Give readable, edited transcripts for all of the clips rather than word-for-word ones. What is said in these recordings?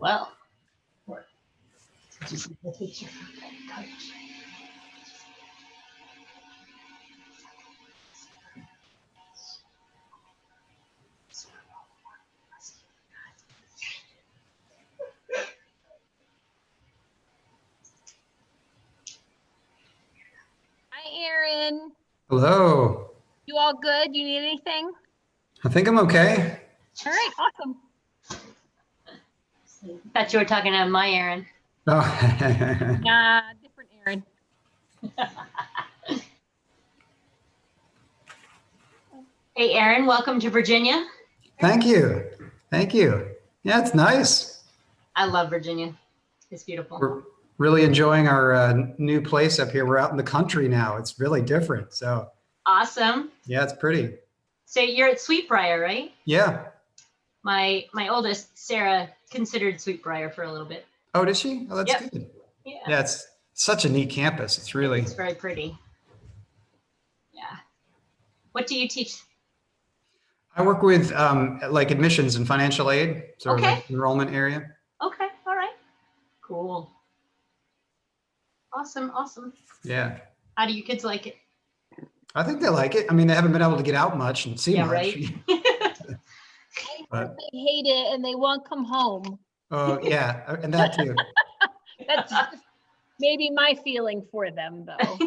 Well, did you see the picture from that coach? Hi, Aaron. Hello. You all good? You need anything? I think I'm okay. All right, awesome. Thought you were talking to my Aaron. Oh. Nah, different Aaron. Hey, Aaron, welcome to Virginia. Thank you. Thank you. Yeah, it's nice. I love Virginia. It's beautiful. We're really enjoying our new place up here. We're out in the country now. It's really different. So Awesome. yeah, it's pretty. So you're at Sweetbriar, right? Yeah. My oldest, Sarah, considered Sweetbriar for a little bit. Oh, did she? Oh, that's Yep. good. Yeah. Yeah, it's such a neat campus. It's really. It's very pretty. Yeah. What do you teach? I work with like admissions and financial aid, sort of Okay. like enrollment area. Okay. All right. Cool. Awesome. Awesome. Yeah. How do your kids like it? I think they like it. I mean, they haven't been able to get out much and see much. Right. But, They hate it and they won't come home. oh yeah, and that too. That's just maybe my feeling for them, though.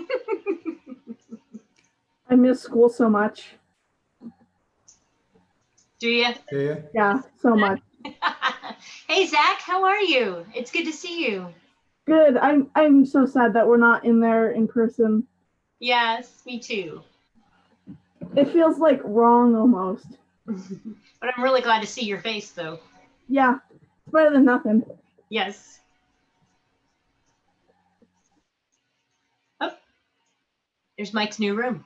I miss school so much. Do you? Do you? Yeah, so much. Hey, Zach, how are you? It's good to see you. Good. I'm so sad that we're not in there in person. Yes, me too. It feels like wrong almost. But I'm really glad to see your face, though. Yeah, it's better than nothing. Yes. Oh, there's Mike's new room.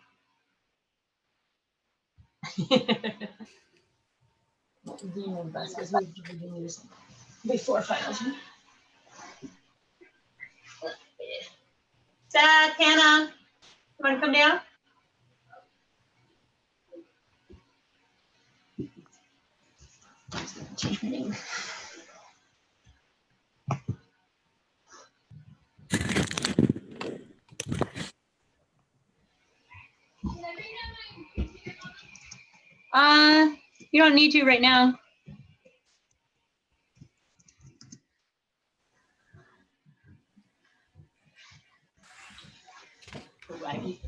Before finals. Zach, Hannah, you want to come down? Change my name. You don't need to right now. Right.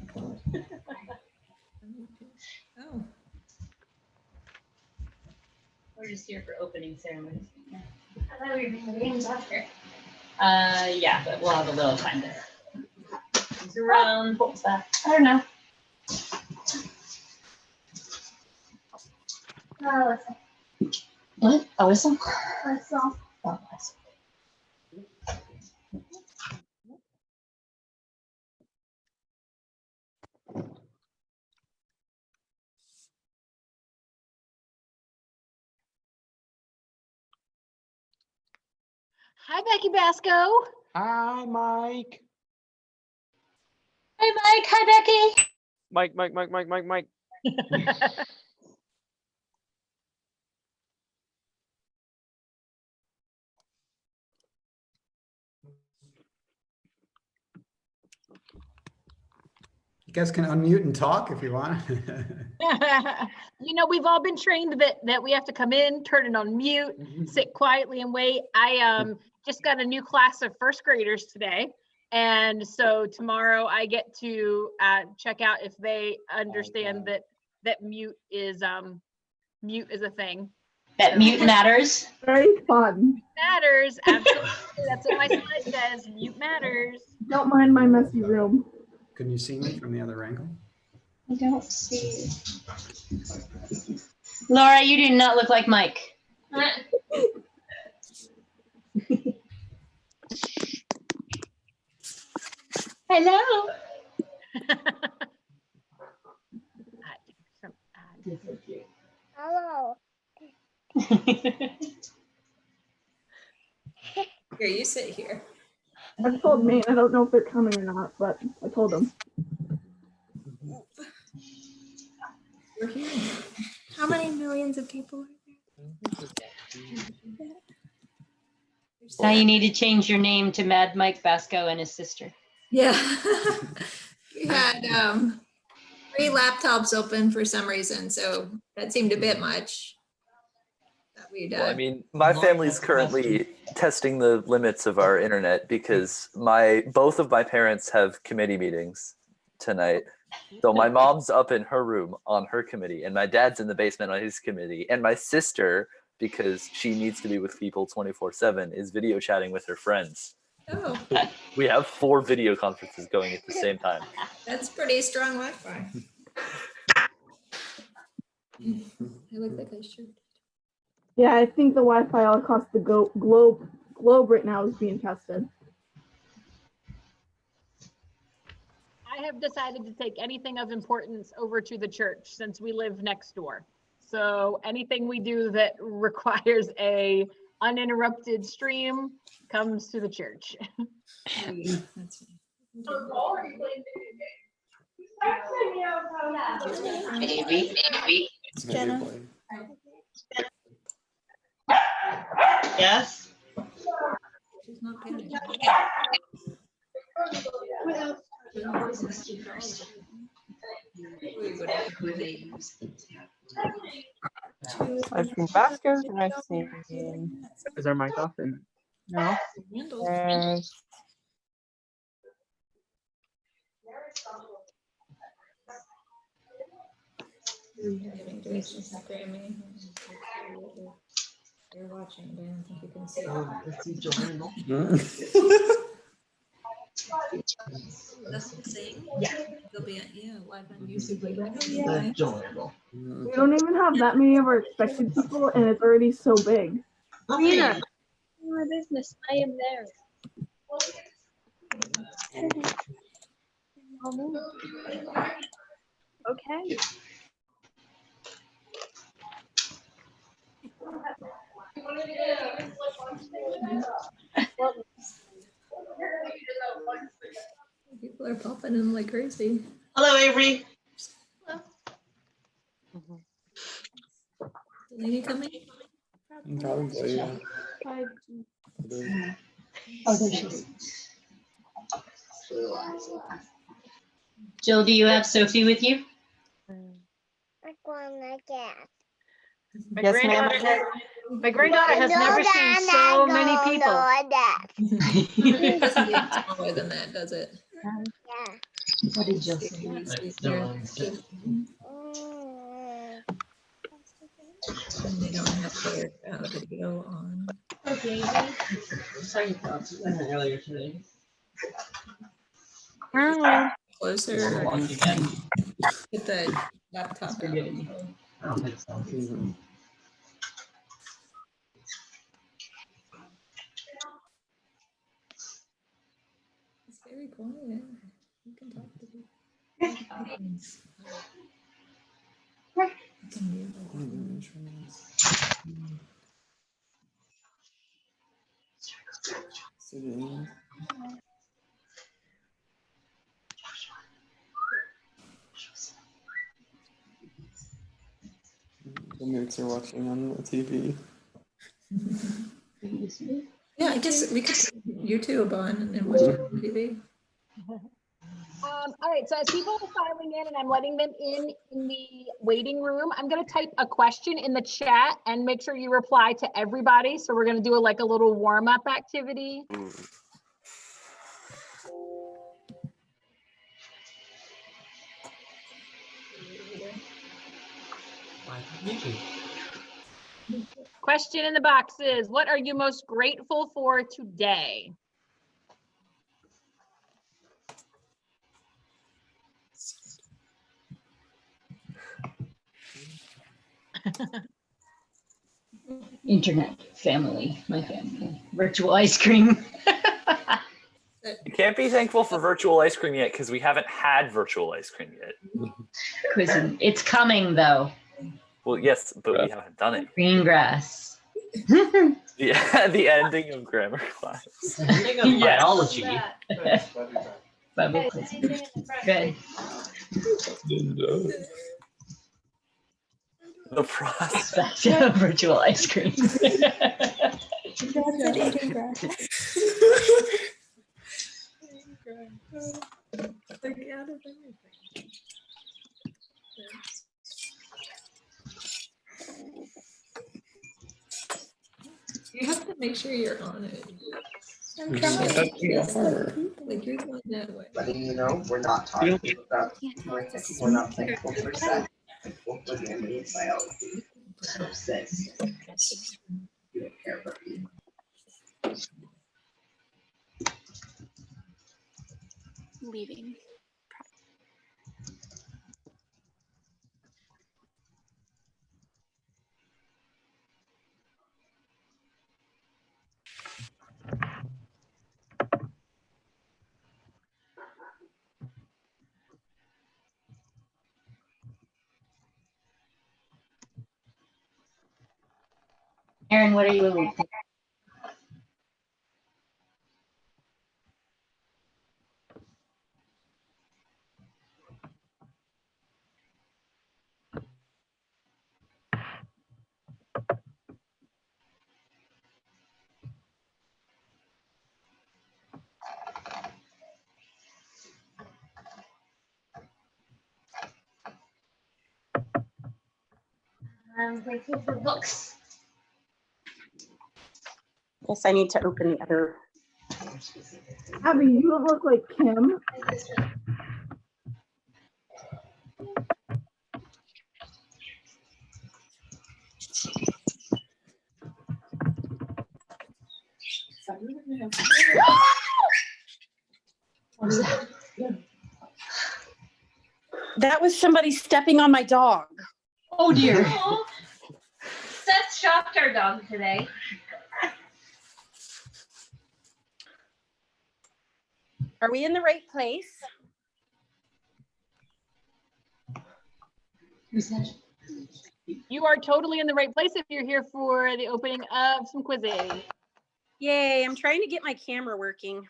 Oh. We're just here for opening ceremonies. I thought we were doing the games after. Yeah, but we'll have a little time there. Comes around. What was that? I don't know. Listen. What? A whistle? Listen. Oh, whistle. Hi, Becky Basco. Hi, Mike. Hi, Mike. Hi, Becky. Mike. You guys can unmute and talk if you want. You know, we've all been trained that we have to come in, turn it on mute, sit quietly and wait. I just got a new class of first graders today. And so tomorrow I get to check out if they understand that mute is a thing. That mute matters. Very fun. Matters. Absolutely. That's what my slide says. Mute matters. Don't mind my messy room. Can you see me from the other angle? I don't see. Laura, you do not look like Mike. Hello. Hello. Here, you sit here. I've told Maine, I don't know if they're coming or not, but I told them. We're here. How many millions of people are there? Now you need to change your name to Mad Mike Basco and his sister. Yeah. We had 3 laptops open for some reason, so that seemed a bit much. That we'd, Well, I mean, my family's currently testing the limits of our internet because both of my parents have committee meetings tonight. So my mom's up in her room on her committee, and my dad's in the basement on his committee, and my sister, because she needs to be with people 24/7, is video chatting with her friends. oh, We have 4 video conferences going at the same time. that's pretty strong Wi-Fi. I look like I should. Yeah, I think the Wi-Fi all across the globe right now is being tested. I have decided to take anything of importance over to the church since we live next door. So anything we do that requires a uninterrupted stream comes to the church. That's Jenna. Yes. She's not paying I've seen Vasquez and I've seen. Is our mic off? No. You're watching, but I don't think you can see it. That's the same. Yeah. They'll be live on YouTube later. We don't even have that many of our expected people, and it's already so big. Nina, my business. I am there. Okay. People are popping in like crazy. Hello, Avery. Lady coming? Probably, yeah. Oh, there she is. Jill, do you have Sophie with you? My Yes, ma'am. granddaughter has never seen so many people. It doesn't get smaller than that, does it? What did Jill say? And they don't have their video on. Okay. Earlier today. Closer. Once again. Get the laptop out. I don't think so. It's very quiet. You can talk to people. The mooks are watching on the TV. Yeah, I guess we could put YouTube on and watch it on TV. All right, so as people are filing in and I'm letting them in the waiting room, I'm gonna type a question in the chat and make sure you reply to everybody. So we're gonna do like a little warm-up activity. Question in the box is, what are you most grateful for today? Internet, family, my family, virtual ice cream. You can't be thankful for virtual ice cream yet because we haven't had virtual ice cream yet. Quizzing. It's coming though. Well, yes, but we haven't done it. Green grass. Yeah, the ending of grammar class. Ending of biology. Bible quiz. Good. The process. Back to virtual ice cream. Dad said eating grass. Like out of everything. You have to make sure you're on it. I'm trying. Like you're going that way. Letting you know, we're not talking about, we're not thankful for sex. Thankful for family biology. So sex. You don't care about me. Leaving. Aaron, what are you alluding to? I'm grateful for books. Yes, I need to open the other. Abby, you don't look like Kim. What is that? That was somebody stepping on my dog. Oh dear. Seth shocked our dog today. Are we in the right place? Who's that? You are totally in the right place if you're here for the opening of some quizzing. Yay, I'm trying to get my camera working.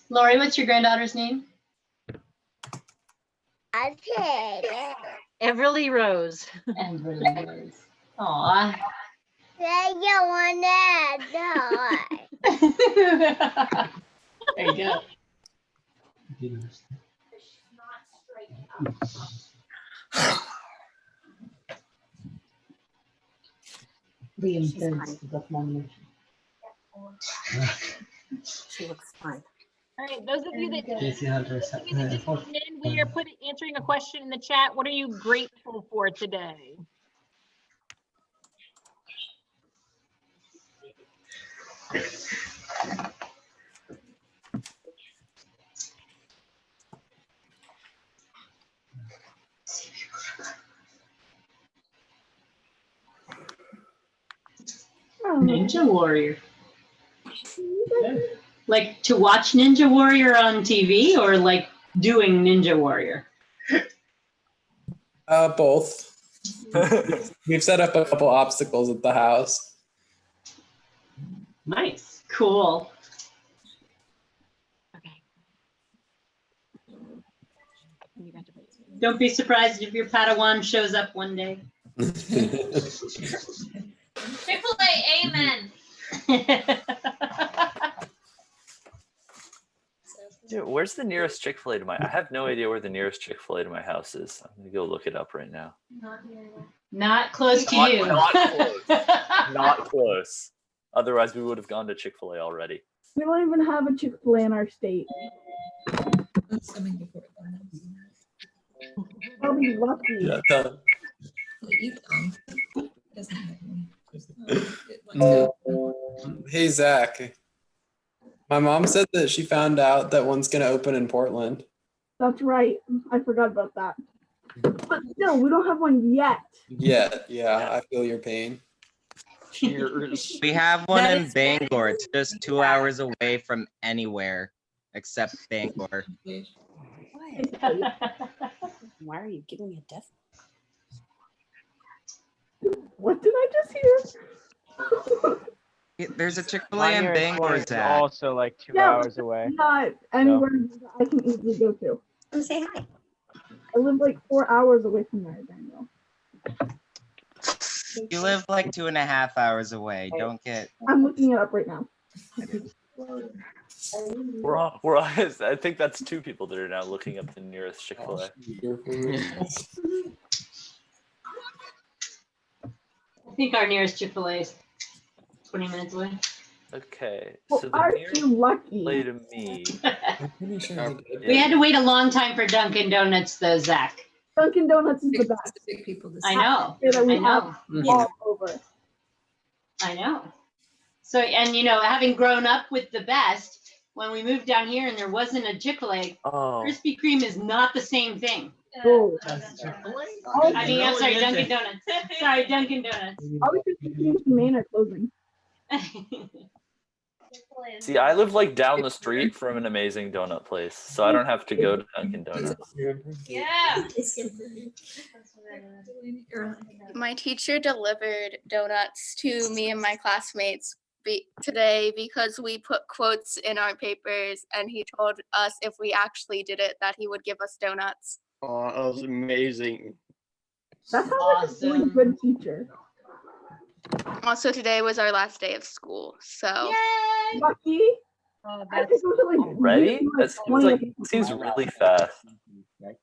Lori, what's your granddaughter's name? Everly Rose. Everly Rose. Aw. There you go. She looks fine. All right, those of you that just tuned in, we are answering a question in the chat. What are you grateful for today? Ninja Warrior. Like to watch Ninja Warrior on TV or like doing Ninja Warrior? Both. We've set up a couple obstacles at the house. Nice. Cool. Okay. Don't be surprised if your Padawan shows up one day. Chick-fil-A, amen. Dude, where's the nearest Chick-fil-A to my? I have no idea where the nearest Chick-fil-A to my house is. I'm gonna go look it up right now. Not close to Not- you. not close. Not close. Otherwise, we would have gone to Chick-fil-A already. We don't even have a Chick-fil-A in our state. I'll be lucky. Yeah, tell Hey, Zach. My mom said that she found out that one's going to open in Portland. That's right. I forgot about that. But still, we don't have one yet. Yeah, I feel your pain. We have one in Bangor. It's just 2 hours away from anywhere except Bangor. Why are you giving me a death? What did I just hear? There's a Chick-fil-A Mine in here in Bangor, Florida is Zach. also like 2 Yeah, hours away. Not anywhere I can easily go to. Come say hi. I live like 4 hours away from there, Daniel. You live like 2.5 hours away. Don't get. I'm looking it up right now. We're on. I think that's 2 people that are now looking up the nearest Chick-fil-A. I think our nearest Chick-fil-A is 20 minutes away. Okay, Well, so the aren't nearest you lucky? Chick-fil-A to me. We had to wait a long time for Dunkin' Donuts though, Zach. Dunkin' Donuts is the best. Specific people I know. That we I know. have all over. I know. So, and you know, having grown up with the best, when we moved down here and there wasn't a Chick-fil-A, Oh. Krispy Kreme is not the same thing. Oh. I mean, I'm sorry, Dunkin' Donuts. Sorry, Dunkin' Donuts. All the Krispy Kremes in Maine are closing. See, I live like down the street from an amazing donut place, so I don't have to go to Dunkin' Donuts. Yeah. My teacher delivered donuts to me and my classmates today because we put quotes in our papers, and he told us if we actually did it that he would give us donuts. Oh, that was amazing. That sounds like a really good teacher. Also, today was our last day of school, so. Yay! Lucky. I think we should, like, Already? do, That seems really fast.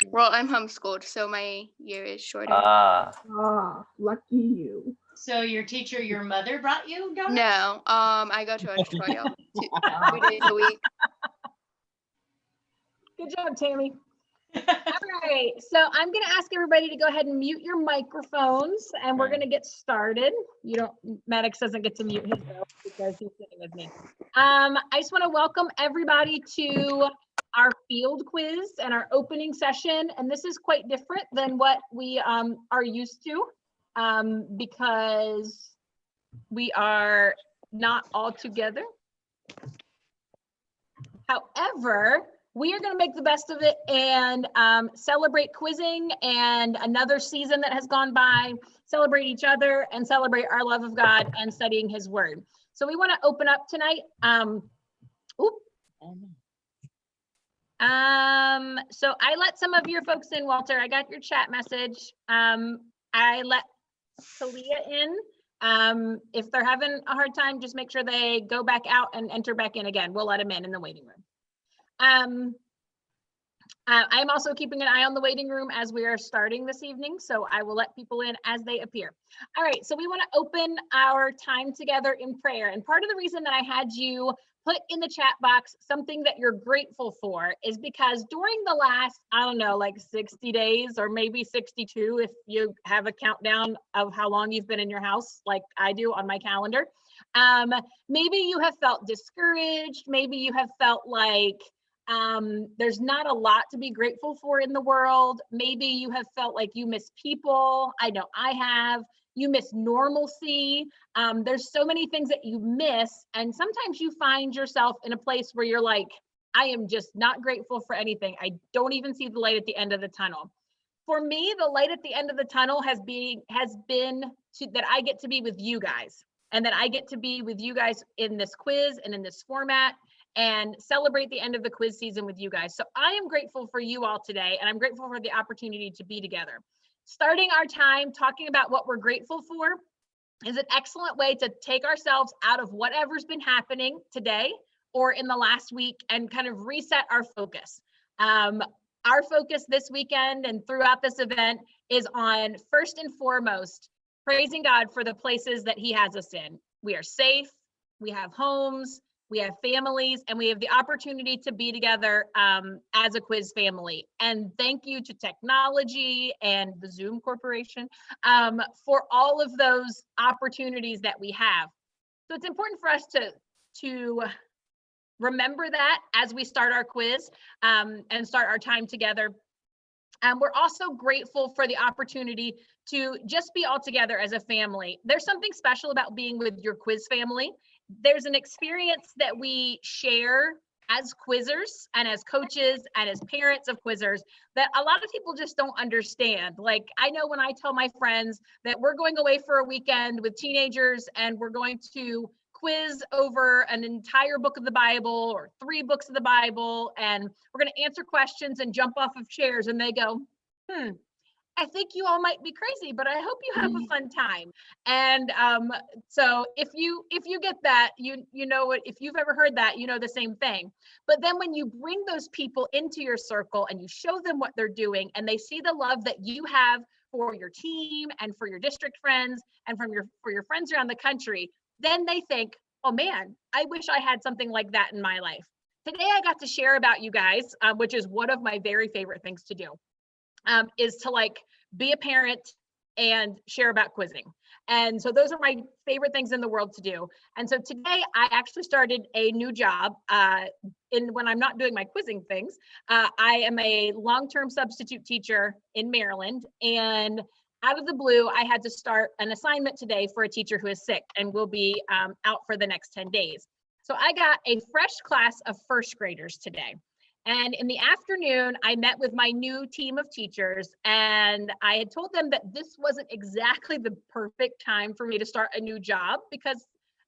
Well, I'm homeschooled, so my year is shorter. Ah. Ah, lucky you. So your teacher, your mother brought you donuts? No, I go to a tutorial 2 days a week. Good job, Tammy. All right, so I'm going to ask everybody to go ahead and mute your microphones, and we're going to get started. You don't, Maddox doesn't get to mute his though because he's sitting with me. I just want to welcome everybody to our field quiz and our opening session, and this is quite different than what we are used to because we are not all together. However, we are going to make the best of it and celebrate quizzing and another season that has gone by, celebrate each other and celebrate our love of God and studying his word. So we want to open up tonight. So I let some of your folks in, Walter. I got your chat message. I let Talia in. If they're having a hard time, just make sure they go back out and enter back in again. We'll let them in the waiting room. I'm also keeping an eye on the waiting room as we are starting this evening, so I will let people in as they appear. All right, so we want to open our time together in prayer, and part of the reason that I had you put in the chat box something that you're grateful for is because during the last, I don't know, like 60 days or maybe 62 if you have a countdown of how long you've been in your house like I do on my calendar. Maybe you have felt discouraged, maybe you have felt like there's not a lot to be grateful for in the world. Maybe you have felt like you miss people. I know I have. You miss normalcy. There's so many things that you miss. And sometimes you find yourself in a place where you're like, I am just not grateful for anything. I don't even see the light at the end of the tunnel. For me, the light at the end of the tunnel has been that I get to be with you guys and that I get to be with you guys in this quiz and in this format and celebrate the end of the quiz season with you guys. So I am grateful for you all today, and I'm grateful for the opportunity to be together. Starting our time talking about what we're grateful for is an excellent way to take ourselves out of whatever's been happening today or in the last week and kind of reset our focus. Our focus this weekend and throughout this event is on, first and foremost, praising God for the places that he has us in. We are safe, we have homes, we have families, and we have the opportunity to be together as a quiz family. And thank you to technology and the Zoom Corporation for all of those opportunities that we have. So it's important for us to remember that as we start our quiz and start our time together. We're also grateful for the opportunity to just be all together as a family. There's something special about being with your quiz family. There's an experience that we share as quizzers and as coaches and as parents of quizzers that a lot of people just don't understand. Like, I know when I tell my friends that we're going away for a weekend with teenagers and we're going to quiz over an entire book of the Bible or 3 books of the Bible, and we're going to answer questions and jump off of chairs, and they go, I think you all might be crazy, but I hope you have a fun time. And so if you get that, you know what, if you've ever heard that, you know the same thing. But then when you bring those people into your circle and you show them what they're doing and they see the love that you have for your team and for your district friends and for your friends around the country, then they think, oh man, I wish I had something like that in my life. Today I got to share about you guys, which is one of my very favorite things to do. Is to like be a parent and share about quizzing. And so those are my favorite things in the world to do. And so today I actually started a new job when I'm not doing my quizzing things. I am a long-term substitute teacher in Maryland, and out of the blue, I had to start an assignment today for a teacher who is sick and will be out for the next 10 days. So I got a fresh class of first graders today. And in the afternoon, I met with my new team of teachers, and I had told them that this wasn't exactly the perfect time for me to start a new job because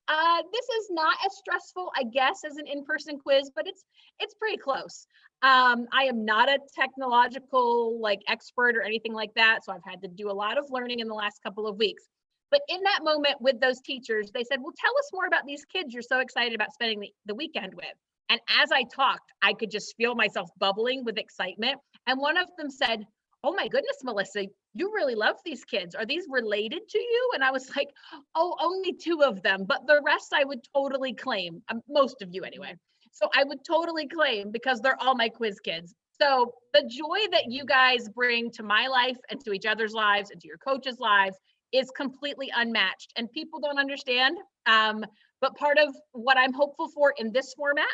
this is not as stressful, I guess, as an in-person quiz, but it's pretty close. I am not a technological expert or anything like that, so I've had to do a lot of learning in the last couple of weeks. But in that moment with those teachers, they said, well, tell us more about these kids you're so excited about spending the weekend with. And as I talked, I could just feel myself bubbling with excitement. And one of them said, oh my goodness, Melissa, you really love these kids. Are these related to you? And I was like, oh, only 2 of them, but the rest I would totally claim, most of you anyway. So I would totally claim because they're all my quiz kids. So the joy that you guys bring to my life and to each other's lives and to your coaches' lives is completely unmatched. And people don't understand. But part of what I'm hopeful for in this format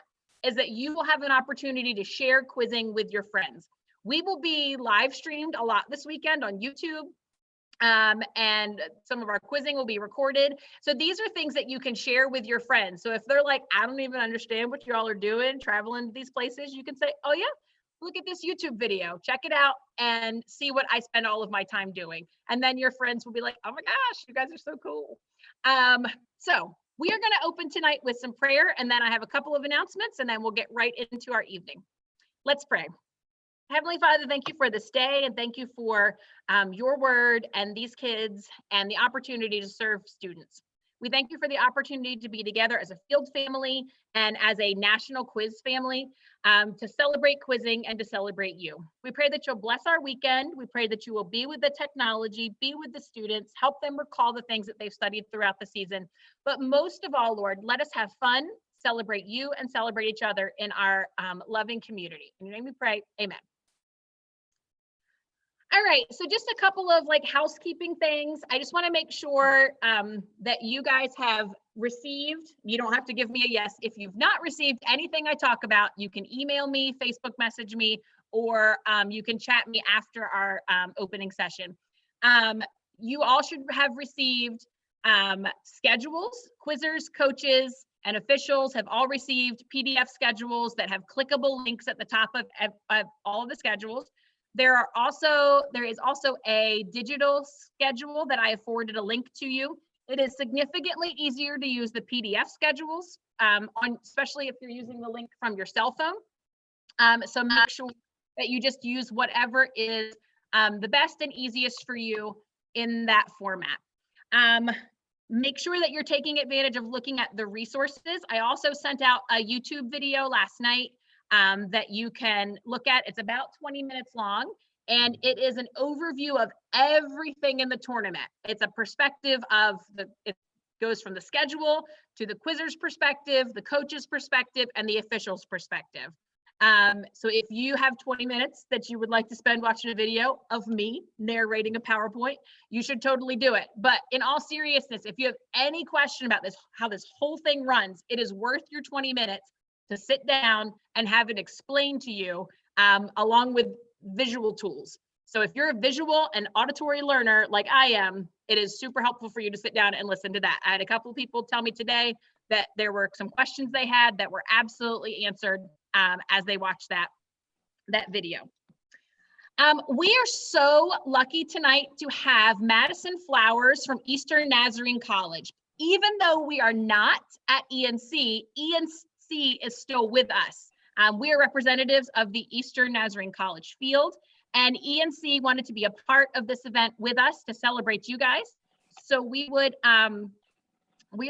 is that you will have an opportunity to share quizzing with your friends. We will be live streamed a lot this weekend on YouTube, and some of our quizzing will be recorded. So these are things that you can share with your friends. So if they're like, I don't even understand what y'all are doing, traveling to these places, you can say, oh yeah, look at this YouTube video, check it out and see what I spend all of my time doing. And then your friends will be like, oh my gosh, you guys are so cool. So we are going to open tonight with some prayer, and then I have a couple of announcements, and then we'll get right into our evening. Let's pray. Heavenly Father, thank you for this day, and thank you for your word and these kids and the opportunity to serve students. We thank you for the opportunity to be together as a field family and as a national quiz family to celebrate quizzing and to celebrate you. We pray that you'll bless our weekend. We pray that you will be with the technology, be with the students, help them recall the things that they've studied throughout the season. But most of all, Lord, let us have fun, celebrate you, and celebrate each other in our loving community. In your name we pray, amen. All right, so just a couple of housekeeping things. I just want to make sure that you guys have received, you don't have to give me a yes. If you've not received anything I talk about, you can email me, Facebook message me, or you can chat me after our opening session. You all should have received schedules. Quizzers, coaches, and officials have all received PDF schedules that have clickable links at the top of all of the schedules. There is also a digital schedule that I have forwarded a link to you. It is significantly easier to use the PDF schedules, especially if you're using the link from your cell phone. So make sure that you just use whatever is the best and easiest for you in that format. Make sure that you're taking advantage of looking at the resources. I also sent out a YouTube video last night that you can look at. It's about 20 minutes long, and it is an overview of everything in the tournament. It's a perspective of it goes from the schedule to the quizzer's perspective, the coach's perspective, and the official's perspective. So if you have 20 minutes that you would like to spend watching a video of me narrating a PowerPoint, you should totally do it. But in all seriousness, if you have any question about this, how this whole thing runs, it is worth your 20 minutes to sit down and have it explained to you along with visual tools. So if you're a visual and auditory learner like I am, it is super helpful for you to sit down and listen to that. I had a couple of people tell me today that there were some questions they had that were absolutely answered as they watched that video. We are so lucky tonight to have Madison Flowers from Eastern Nazarene College. Even though we are not at ENC is still with us. We are representatives of the Eastern Nazarene College field, And ENC wanted to be a part of this event with us to celebrate you guys. So we are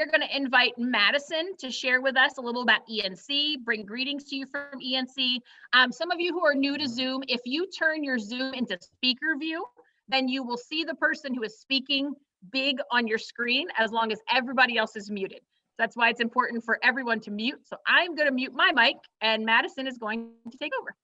going to invite Madison to share with us a little about ENC, bring greetings to you from ENC. Some of you who are new to Zoom, if you turn your Zoom into speaker view, then you will see the person who is speaking big on your screen as long as everybody else is muted. That's why it's important for everyone to mute. So I'm going to mute my mic and Madison is going to take over.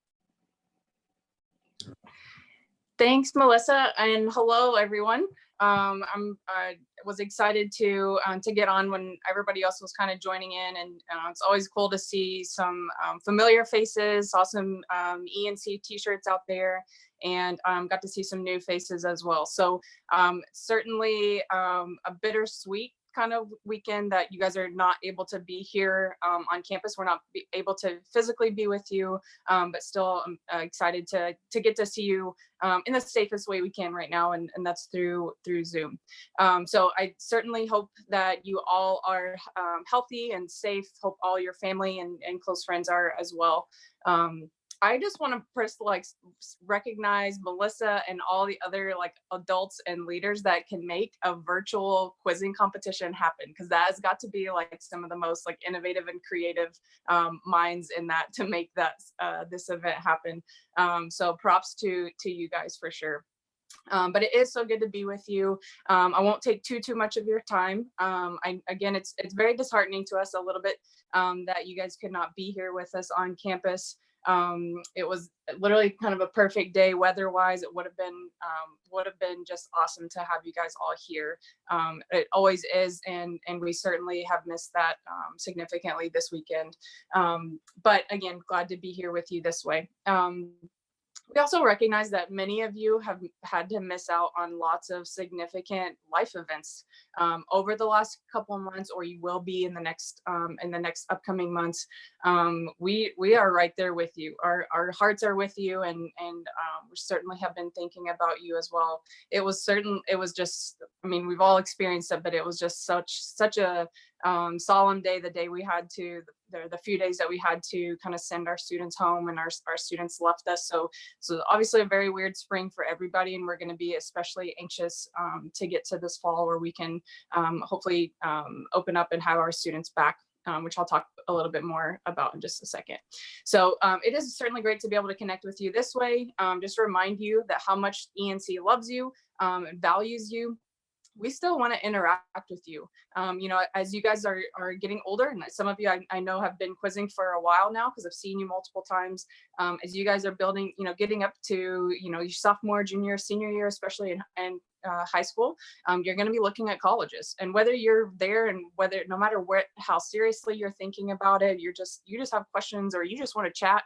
Thanks, Melissa, and hello, everyone. I was excited to get on when everybody else was kind of joining in, and it's always cool to see some familiar faces. Saw some ENC t-shirts out there, and got to see some new faces as well. So certainly a bittersweet kind of weekend that you guys are not able to be here on campus. We're not able to physically be with you, but still I'm excited to get to see you in the safest way we can right now, and that's through Zoom. So I certainly hope that you all are healthy and safe. Hope all your family and close friends are as well. I just want to first recognize Melissa and all the other adults and leaders that can make a virtual quizzing competition happen, because that has got to be some of the most innovative and creative minds in that to make that this event happen. So props to you guys for sure. But it is so good to be with you. I won't take too much of your time. Again, it's very disheartening to us a little bit that you guys could not be here with us on campus. It was literally kind of a perfect day weather-wise. It would have been just awesome to have you guys all here. It always is, and we certainly have missed that significantly this weekend. But again, glad to be here with you this way. We also recognize that many of you have had to miss out on lots of significant life events over the last couple of months, or you will be in the next upcoming months. We are right there with you. Our hearts are with you, and we certainly have been thinking about you as well. It was just, I mean, we've all experienced it, but it was just such a solemn day, the day we had to, the few days that we had to kind of send our students home, and our students left us. So obviously a very weird spring for everybody, and we're going to be especially anxious to get to this fall where we can hopefully open up and have our students back, which I'll talk a little bit more about in just a second. So it is certainly great to be able to connect with you this way. Just to remind you that how much ENC loves you and values you. We still want to interact with you. You know, as you guys are getting older, and some of you I know have been quizzing for a while now because I've seen you multiple times. As you guys are building, you know, getting up to, you know, your sophomore, junior, senior year, especially in high school, you're going to be looking at colleges, and whether you're there and whether, no matter how seriously you're thinking about it, you just have questions or you just want to chat,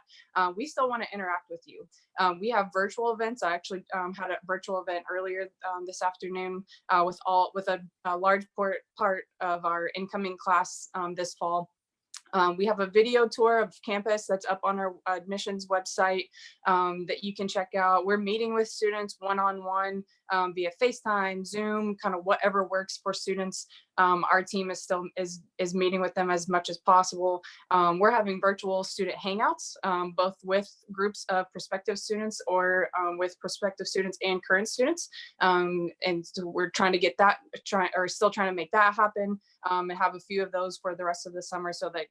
we still want to interact with you. We have virtual events. I actually had a virtual event earlier this afternoon with a large part of our incoming class this fall. We have a video tour of campus that's up on our admissions website that you can check out. We're meeting with students one-on-one via FaceTime, Zoom, kind of whatever works for students. Our team is meeting with them as much as possible. We're having virtual student hangouts, both with groups of prospective students or with prospective students and current students. And so we're trying to get that, still trying to make that happen, and have a few of those for the rest of the summer, so that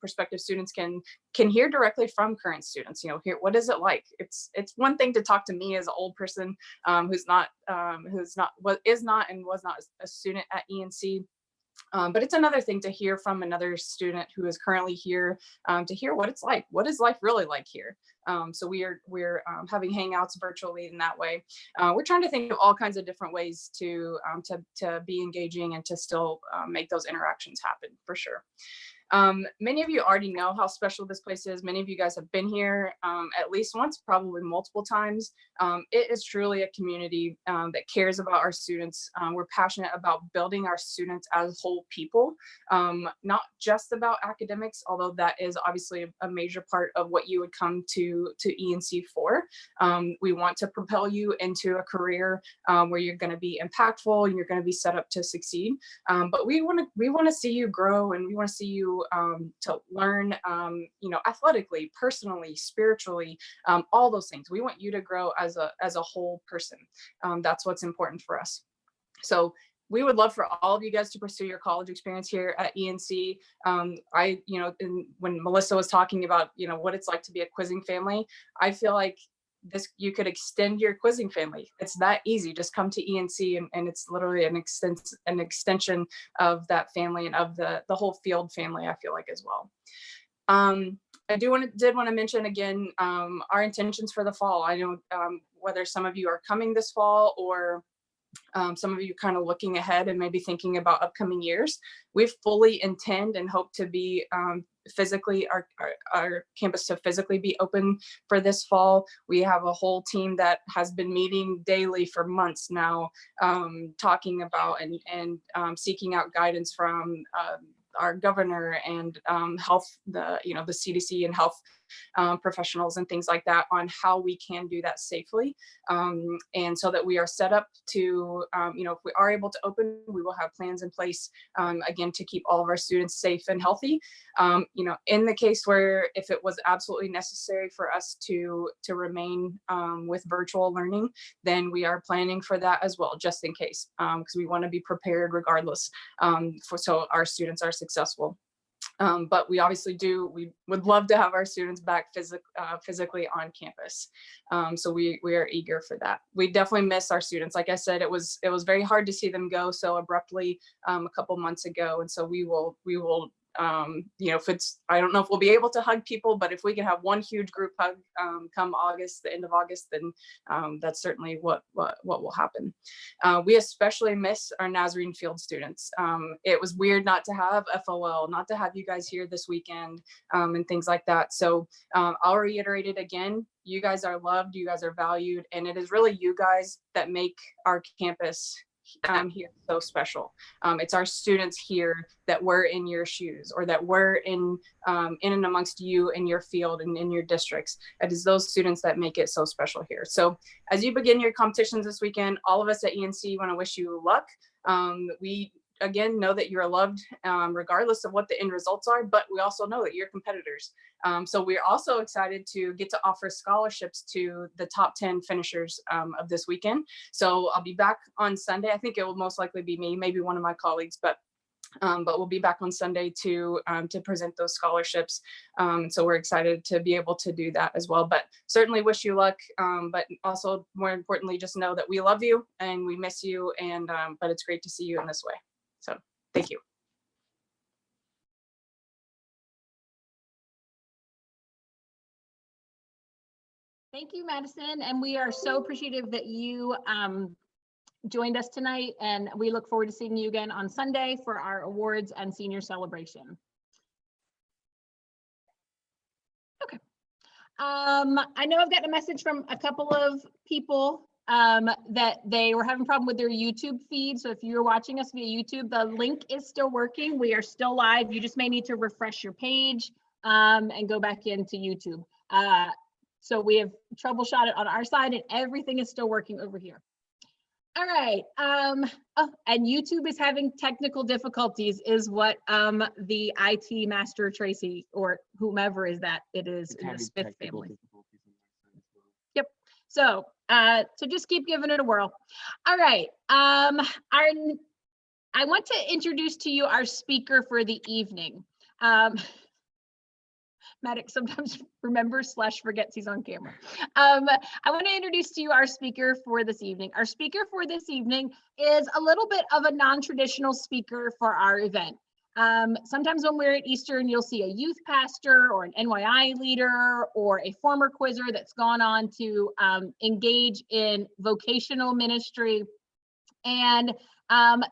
prospective students can hear directly from current students. You know, hear what is it like. It's one thing to talk to me as an old person who is not and was not a student at ENC. But it's another thing to hear from another student who is currently here, to hear what it's like. What is life really like here? So we're having hangouts virtually in that way. We're trying to think of all kinds of different ways to be engaging and to still make those interactions happen, for sure. Many of you already know how special this place is. Many of you guys have been here at least once, probably multiple times. It is truly a community that cares about our students. We're passionate about building our students as whole people, not just about academics, although that is obviously a major part of what you would come to ENC for. We want to propel you into a career where you're going to be impactful and you're going to be set up to succeed. But we want to see you grow, and we want to see you to learn, athletically, personally, spiritually, all those things. We want you to grow as a whole person. That's what's important for us. So we would love for all of you guys to pursue your college experience here at ENC. When Melissa was talking about, what it's like to be a quizzing family, I feel like you could extend your quizzing family. It's that easy. Just come to ENC and it's literally an extension of that family and of the whole field family, I feel like, as well. I did want to mention again, our intentions for the fall. I know whether some of you are coming this fall or some of you kind of looking ahead and maybe thinking about upcoming years, we fully intend and hope to be physically, our campus to physically be open for this fall. We have a whole team that has been meeting daily for months now, talking about and seeking out guidance from our governor and health, the CDC and health professionals and things like that on how we can do that safely. And so that we are set up to, if we are able to open, we will have plans in place, again, to keep all of our students safe and healthy. In the case where if it was absolutely necessary for us to remain with virtual learning, then we are planning for that as well, just in case, because we want to be prepared regardless, so our students are successful. But we obviously we would love to have our students back physically on campus. So we are eager for that. We definitely miss our students. Like I said, it was very hard to see them go so abruptly a couple months ago. And so we will if it's, I don't know if we'll be able to hug people, but if we can have one huge group hug come August, the end of August, then that's certainly what will happen. We especially miss our Nazarene Field students. It was weird not to have FOL, not to have you guys here this weekend and things like that. So I'll reiterate it again. You guys are loved, you guys are valued, and it is really you guys that make our campus here so special. It's our students here that were in your shoes or that were in and amongst you in your field and in your districts. It is those students that make it so special here. So as you begin your competitions this weekend, all of us at ENC want to wish you luck. We again know that you're loved regardless of what the end results are, but we also know that you're competitors. So we're also excited to get to offer scholarships to the top 10 finishers of this weekend. So I'll be back on Sunday. I think it will most likely be me, maybe one of my colleagues, but we'll be back on Sunday to present those scholarships. So we're excited to be able to do that as well, but certainly wish you luck. But also more importantly, just know that we love you and we miss you, and but it's great to see you in this way. So thank you. Thank you, Madison. And we are so appreciative that you joined us tonight, and we look forward to seeing you again on Sunday for our awards and senior celebration. Okay. I know I've gotten a message from a couple of people that they were having a problem with their YouTube feed. So if you're watching us via YouTube, the link is still working. We are still live. You just may need to refresh your page and go back into YouTube. So we have troubleshot it on our side and everything is still working over here. All right. Oh, and YouTube is having technical difficulties is what the IT master Tracy or whomever is that it is in the Smith family. Yep. So just keep giving it a whirl. All right. I want to introduce to you our speaker for the evening. Maddox sometimes remembers / forgets he's on camera. I want to introduce to you our speaker for this evening. Our speaker for this evening is a little bit of a non-traditional speaker for our event. Sometimes when we're at Eastern, you'll see a youth pastor or an NYI leader or a former quizzer that's gone on to engage in vocational ministry. And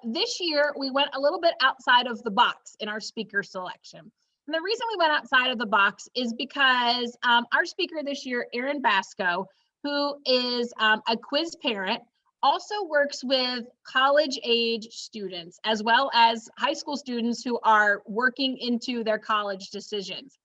this year, we went a little bit outside of the box in our speaker selection. And the reason we went outside of the box is because our speaker this year, Erin Basco, who is a quiz parent, also works with college age students as well as high school students who are working into their college decisions.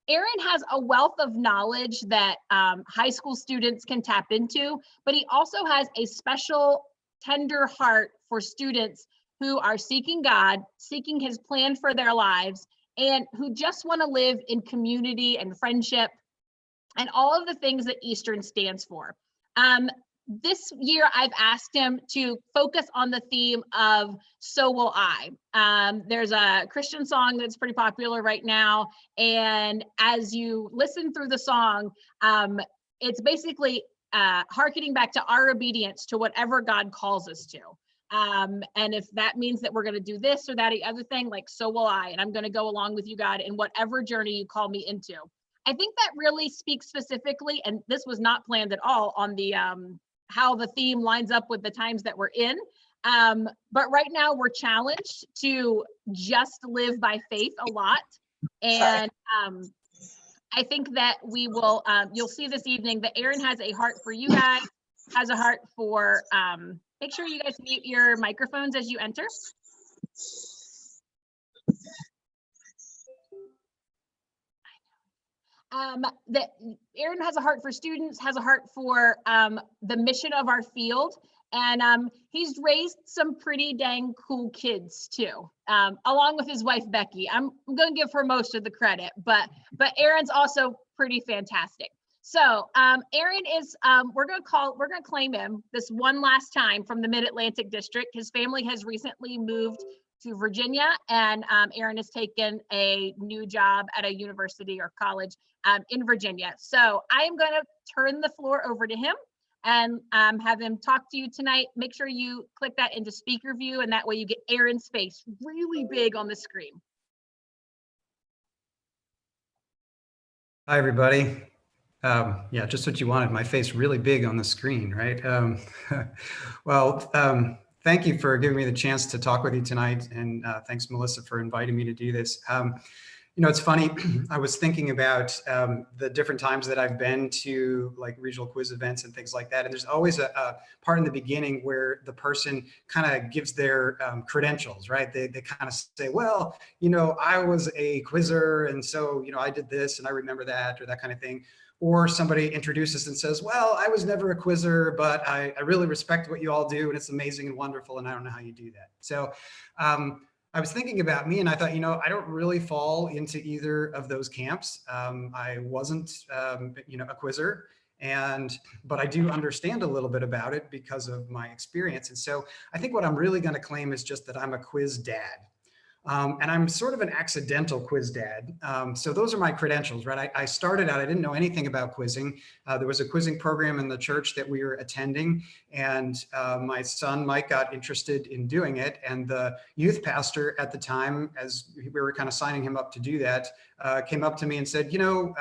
Erin has a wealth of knowledge that high school students can tap into, but he also has a special tender heart for students who are seeking God, seeking his plan for their lives, and who just want to live in community and friendship and all of the things that Eastern stands for. This year, I've asked him to focus on the theme of "So Will I." There's a Christian song that's pretty popular right now, and as you listen through the song, it's basically hearkening back to our obedience to whatever God calls us to. And if that means that we're going to do this or that other thing, like, so will I, and I'm going to go along with you, God, in whatever journey you call me into. I think that really speaks specifically, and this was not planned at all, on the how the theme lines up with the times that we're in. But right now we're challenged to just live by faith a lot. And I think that we will, you'll see this evening that Aaron has a heart for you guys, has a heart for, make sure you guys mute your microphones as you enter. That Aaron has a heart for students, has a heart for the mission of our field, and he's raised some pretty dang cool kids too, along with his wife Becky. I'm going to give her most of the credit, but Aaron's also pretty fantastic. So Aaron is, we're going to claim him this one last time from the Mid-Atlantic District. His family has recently moved to Virginia, and Aaron has taken a new job at a university or college in Virginia. So I am going to turn the floor over to him and have him talk to you tonight. Make sure you click that into speaker view, and that way you get Aaron's face really big on the screen. Hi, everybody. Yeah, just what you wanted, my face really big on the screen, right? Well, thank you for giving me the chance to talk with you tonight. And thanks, Melissa, for inviting me to do this. You know, it's funny, I was thinking about the different times that I've been to like regional quiz events and things like that. And there's always a part in the beginning where the person kind of gives their credentials, right? They kind of say, well, you know, I was a quizzer, and so, you know, I did this and I remember that, or that kind of thing. Or somebody introduces and says, well, I was never a quizzer, but I really respect what you all do, and it's amazing and wonderful, and I don't know how you do that. So I was thinking about me, and I thought, you know, I don't really fall into either of those camps. I wasn't, you know, a quizzer, but I do understand a little bit about it because of my experience. And so I think what I'm really going to claim is just that I'm a quiz dad. And I'm sort of an accidental quiz dad. So those are my credentials, right? I started out, I didn't know anything about quizzing. There was a quizzing program in the church that we were attending, and my son, Mike, got interested in doing it. And the youth pastor at the time, as we were kind of signing him up to do that, came up to me and said, you know,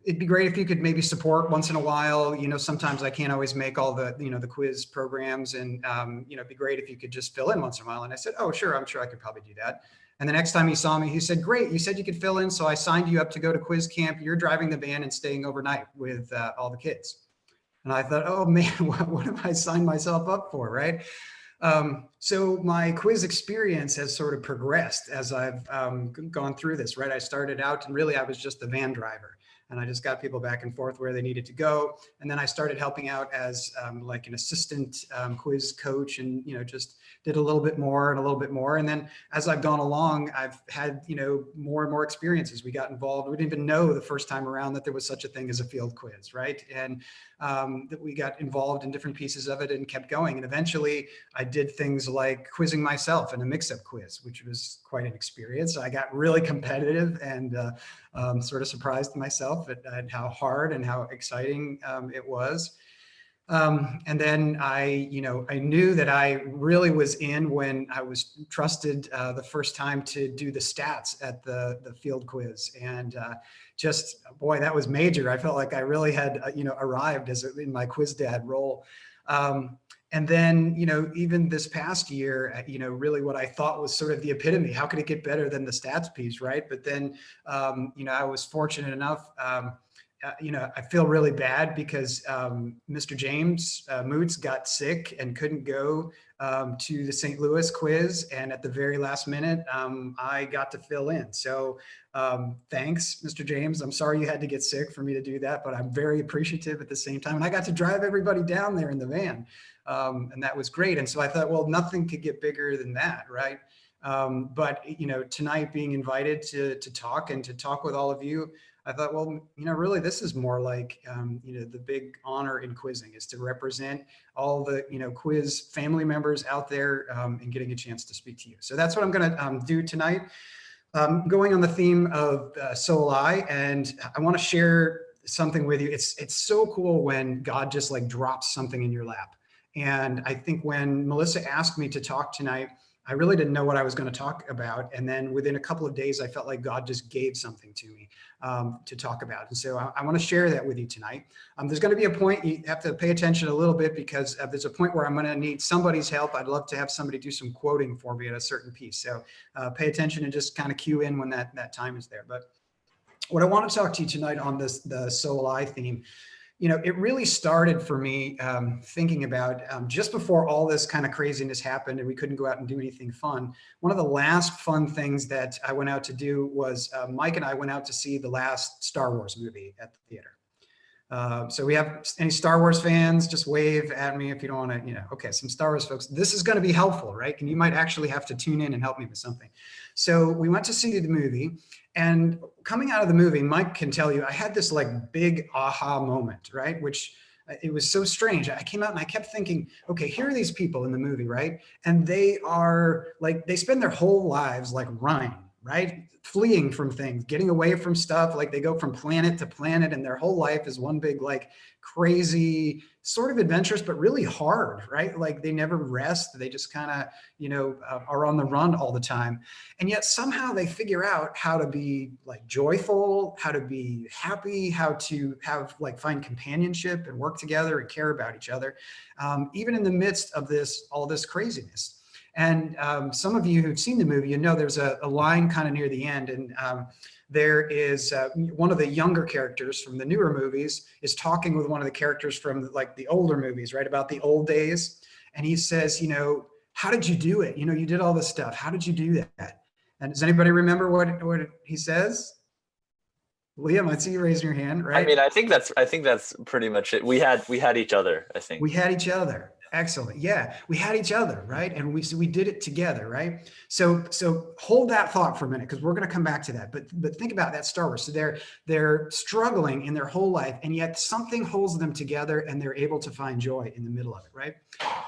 it'd be great if you could maybe support once in a while. You know, sometimes I can't always make all the, you know, the quiz programs, and, you know, it'd be great if you could just fill in once in a while. And I said, oh, sure, I'm sure I could probably do that. And the next time he saw me, he said, great, you said you could fill in, so I signed you up to go to quiz camp. You're driving the van and staying overnight with all the kids. And I thought, oh man, what have I signed myself up for, right? So my quiz experience has sort of progressed as I've gone through this, right? I started out and really I was just the van driver. And I just got people back and forth where they needed to go. And then I started helping out as like an assistant quiz coach, and, you know, just did a little bit more and a little bit more. And then as I've gone along, I've had, you know, more and more experiences. We got involved. We didn't even know the first time around that there was such a thing as a field quiz, right? And that we got involved in different pieces of it and kept going. And eventually I did things like quizzing myself in a mix-up quiz, which was quite an experience. I got really competitive and sort of surprised myself at how hard and how exciting it was. And then I knew that I really was in when I was trusted the first time to do the stats at the field quiz. And just, boy, that was major. I felt like I really had, arrived in my quiz dad role. And then, even this past year, really what I thought was sort of the epitome. How could it get better than the stats piece, right? But then, I was fortunate enough, I feel really bad because Mr. James Moots got sick and couldn't go to the St. Louis quiz. And at the very last minute, I got to fill in. So thanks, Mr. James. I'm sorry you had to get sick for me to do that, but I'm very appreciative at the same time. And I got to drive everybody down there in the van. And that was great. And so I thought, well, nothing could get bigger than that, right? But tonight being invited to talk and to talk with all of you, I thought, well, really, this is more like, the big honor in quizzing is to represent all the, quiz family members out there and getting a chance to speak to you. So that's what I'm going to do tonight. Going on the theme of So Will I, and I want to share something with you. It's so cool when God just like drops something in your lap. And I think when Melissa asked me to talk tonight, I really didn't know what I was going to talk about. And then within a couple of days, I felt like God just gave something to me to talk about. And so I want to share that with you tonight. There's going to be a point you have to pay attention a little bit, because there's a point where I'm going to need somebody's help. I'd love to have somebody do some quoting for me at a certain piece. So pay attention and just kind of cue in when that time is there. But what I want to talk to you tonight on the So Will I theme, it really started for me thinking about just before all this kind of craziness happened and we couldn't go out and do anything fun. One of the last fun things that I went out to do was Mike and I went out to see the last Star Wars movie at the theater. So we have any Star Wars fans, just wave at me if you don't want to, okay, some Star Wars folks. This is going to be helpful, right? And you might actually have to tune in and help me with something. So we went to see the movie, and coming out of the movie, Mike can tell you, I had this like big aha moment, right? Which it was so strange. I came out and I kept thinking, okay, here are these people in the movie, right? And they are like, they spend their whole lives like running, right? Fleeing from things, getting away from stuff. Like they go from planet to planet, and their whole life is one big, like crazy, sort of adventurous, but really hard, right? Like they never rest. They just kind of, are on the run all the time. And yet somehow they figure out how to be like joyful, how to be happy, how to have like find companionship and work together and care about each other, even in the midst of all this craziness. And some of you who've seen the movie, there's a line kind of near the end, and there is one of the younger characters from the newer movies is talking with one of the characters from like the older movies, right, about the old days. And he says, how did you do it? You did all this stuff. How did you do that? And does anybody remember what he says? Liam, I see you raising your hand, right? I mean, I think that's pretty much it. We had each other, I think. We had each other. Excellent. Yeah, we had each other, right? And we did it together, right? So hold that thought for a minute, because we're going to come back to that. But think about that Star Wars. So they're struggling in their whole life, and yet something holds them together, and they're able to find joy in the middle of it, right?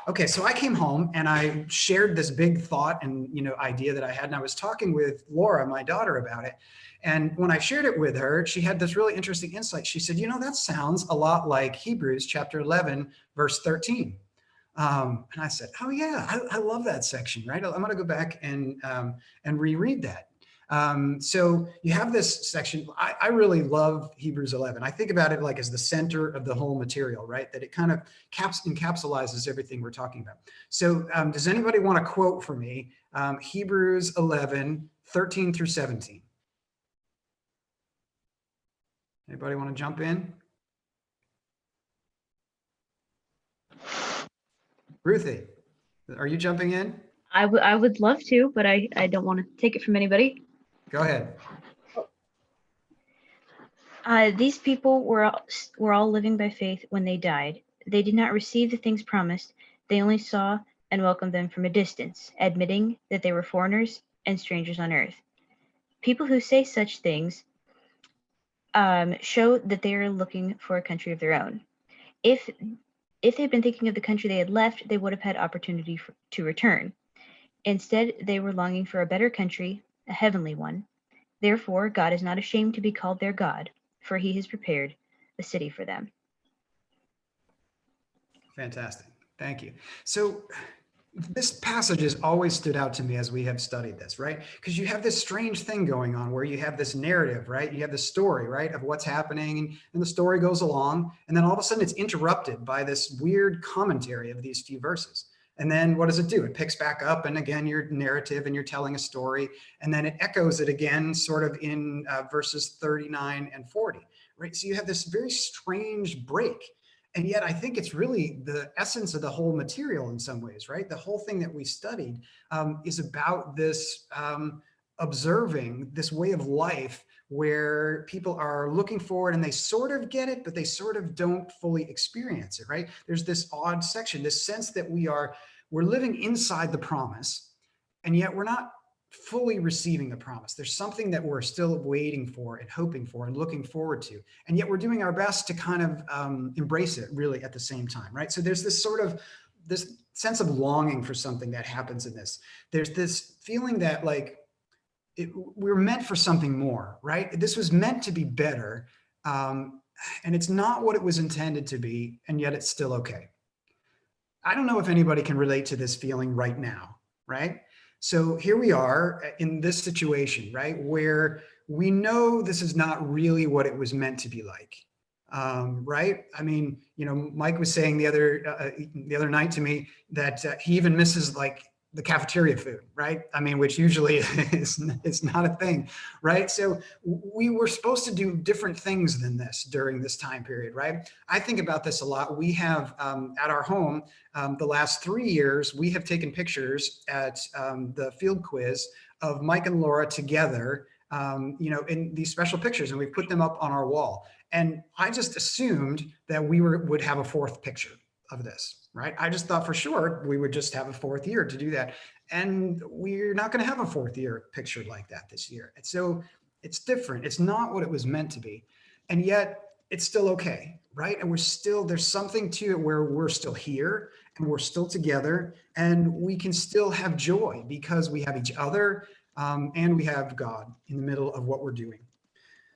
Okay, so I came home and I shared this big thought and idea that I had, and I was talking with Laura, my daughter, about it. And when I shared it with her, she had this really interesting insight. She said, that sounds a lot like Hebrews chapter 11, verse 13. And I said, oh yeah, I love that section, right? I'm going to go back and reread that. So you have this section. I really love Hebrews 11. I think about it like as the center of the whole material, right? That it kind of encapsulates everything we're talking about. So does anybody want to quote for me Hebrews 11, 13 through 17? Anybody want to jump in? Ruthie, are you jumping in? I would love to, but I don't want to take it from anybody. Go ahead. These people were all living by faith when they died. They did not receive the things promised. They only saw and welcomed them from a distance, admitting that they were foreigners and strangers on earth. People who say such things show that they are looking for a country of their own. If they'd been thinking of the country they had left, they would have had opportunity to return. Instead, they were longing for a better country, a heavenly one. Therefore, God is not ashamed to be called their God, for he has prepared a city for them. Fantastic. Thank you. So this passage has always stood out to me as we have studied this, right? Because you have this strange thing going on where you have this narrative, right? You have the story, right, of what's happening, and the story goes along, and then all of a sudden it's interrupted by this weird commentary of these few verses. And then what does it do? It picks back up, and again, your narrative, and you're telling a story, and then it echoes it again, sort of in verses 39 and 40, right? So you have this very strange break. And yet I think it's really the essence of the whole material in some ways, right? The whole thing that we studied is about this observing this way of life where people are looking forward and they sort of get it, but they sort of don't fully experience it, right? There's this odd section, this sense that we're living inside the promise, and yet we're not fully receiving the promise. There's something that we're still waiting for and hoping for and looking forward to. And yet we're doing our best to kind of embrace it really at the same time, right? So there's this sort of, this sense of longing for something that happens in this. There's this feeling that like, we're meant for something more, right? This was meant to be better. And it's not what it was intended to be, and yet it's still okay. I don't know if anybody can relate to this feeling right now, right? So here we are in this situation, right? Where we know this is not really what it was meant to be like, right? I mean, you know, Mike was saying the other night to me that he even misses like the cafeteria food, right? I mean, which usually is not a thing, right? So we were supposed to do different things than this during this time period, right? I think about this a lot. We have at our home, the last 3 years, we have taken pictures at the field quiz of Mike and Laura together, you know, in these special pictures, and we put them up on our wall. And I just assumed that we would have a fourth picture of this. Right? I just thought for sure we would just have a fourth year to do that. And we're not going to have a fourth year picture like that this year. And so it's different. It's not what it was meant to be. And yet it's still okay. Right? And we're still, there's something to it where we're still here and we're still together and we can still have joy because we have each other and we have God in the middle of what we're doing.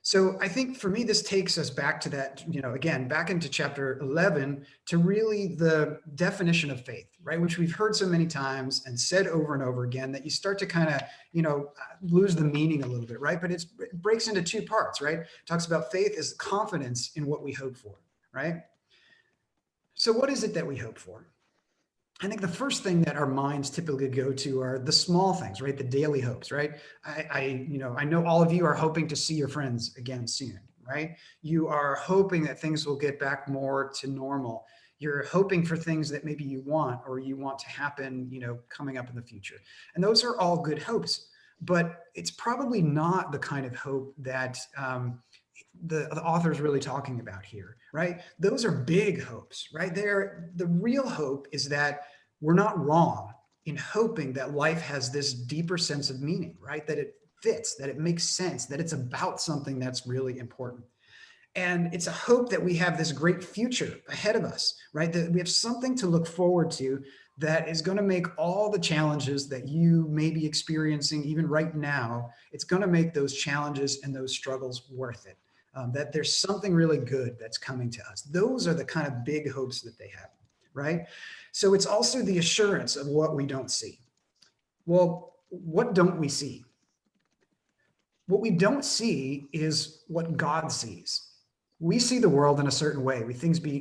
So I think for me, this takes us back to that, you know, again, back into chapter 11 to really the definition of faith, right? Which we've heard so many times and said over and over again that you start to kind of, you know, lose the meaning a little bit, right? But it breaks into two parts, right? It talks about faith as confidence in what we hope for, right? So what is it that we hope for? I think the first thing that our minds typically go to are the small things, right? The daily hopes, right? I know all of you are hoping to see your friends again soon, right? You are hoping that things will get back more to normal. You're hoping for things that maybe you want or you want to happen, you know, coming up in the future. And those are all good hopes, but it's probably not the kind of hope that the author is really talking about here, right? Those are big hopes, right? The real hope is that we're not wrong in hoping that life has this deeper sense of meaning, right? That it fits, that it makes sense, that it's about something that's really important. And it's a hope that we have this great future ahead of us, right? That we have something to look forward to that is going to make all the challenges that you may be experiencing even right now, it's going to make those challenges and those struggles worth it. That there's something really good that's coming to us. Those are the kind of big hopes that they have, right? So it's also the assurance of what we don't see. Well, what don't we see? What we don't see is what God sees. We see the world in a certain way. We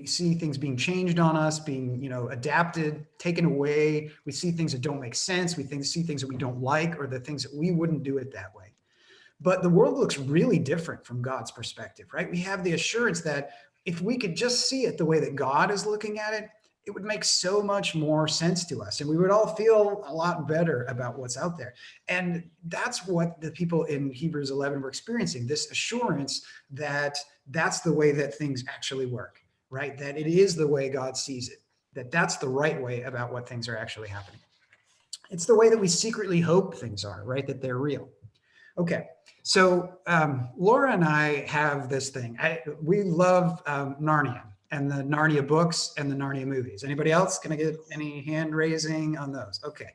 see things being changed on us, being, you know, adapted, taken away. We see things that don't make sense. We see things that we don't like, or the things that we wouldn't do it that way. But the world looks really different from God's perspective, right? We have the assurance that if we could just see it the way that God is looking at it, it would make so much more sense to us. And we would all feel a lot better about what's out there. And that's what the people in Hebrews 11 were experiencing, this assurance that that's the way that things actually work, right? That it is the way God sees it, that that's the right way about what things are actually happening. It's the way that we secretly hope things are, right? That they're real. Okay, so Laura and I have this thing. We love Narnia and the Narnia books and the Narnia movies. Anybody else? Can I get any hand raising on those? Okay.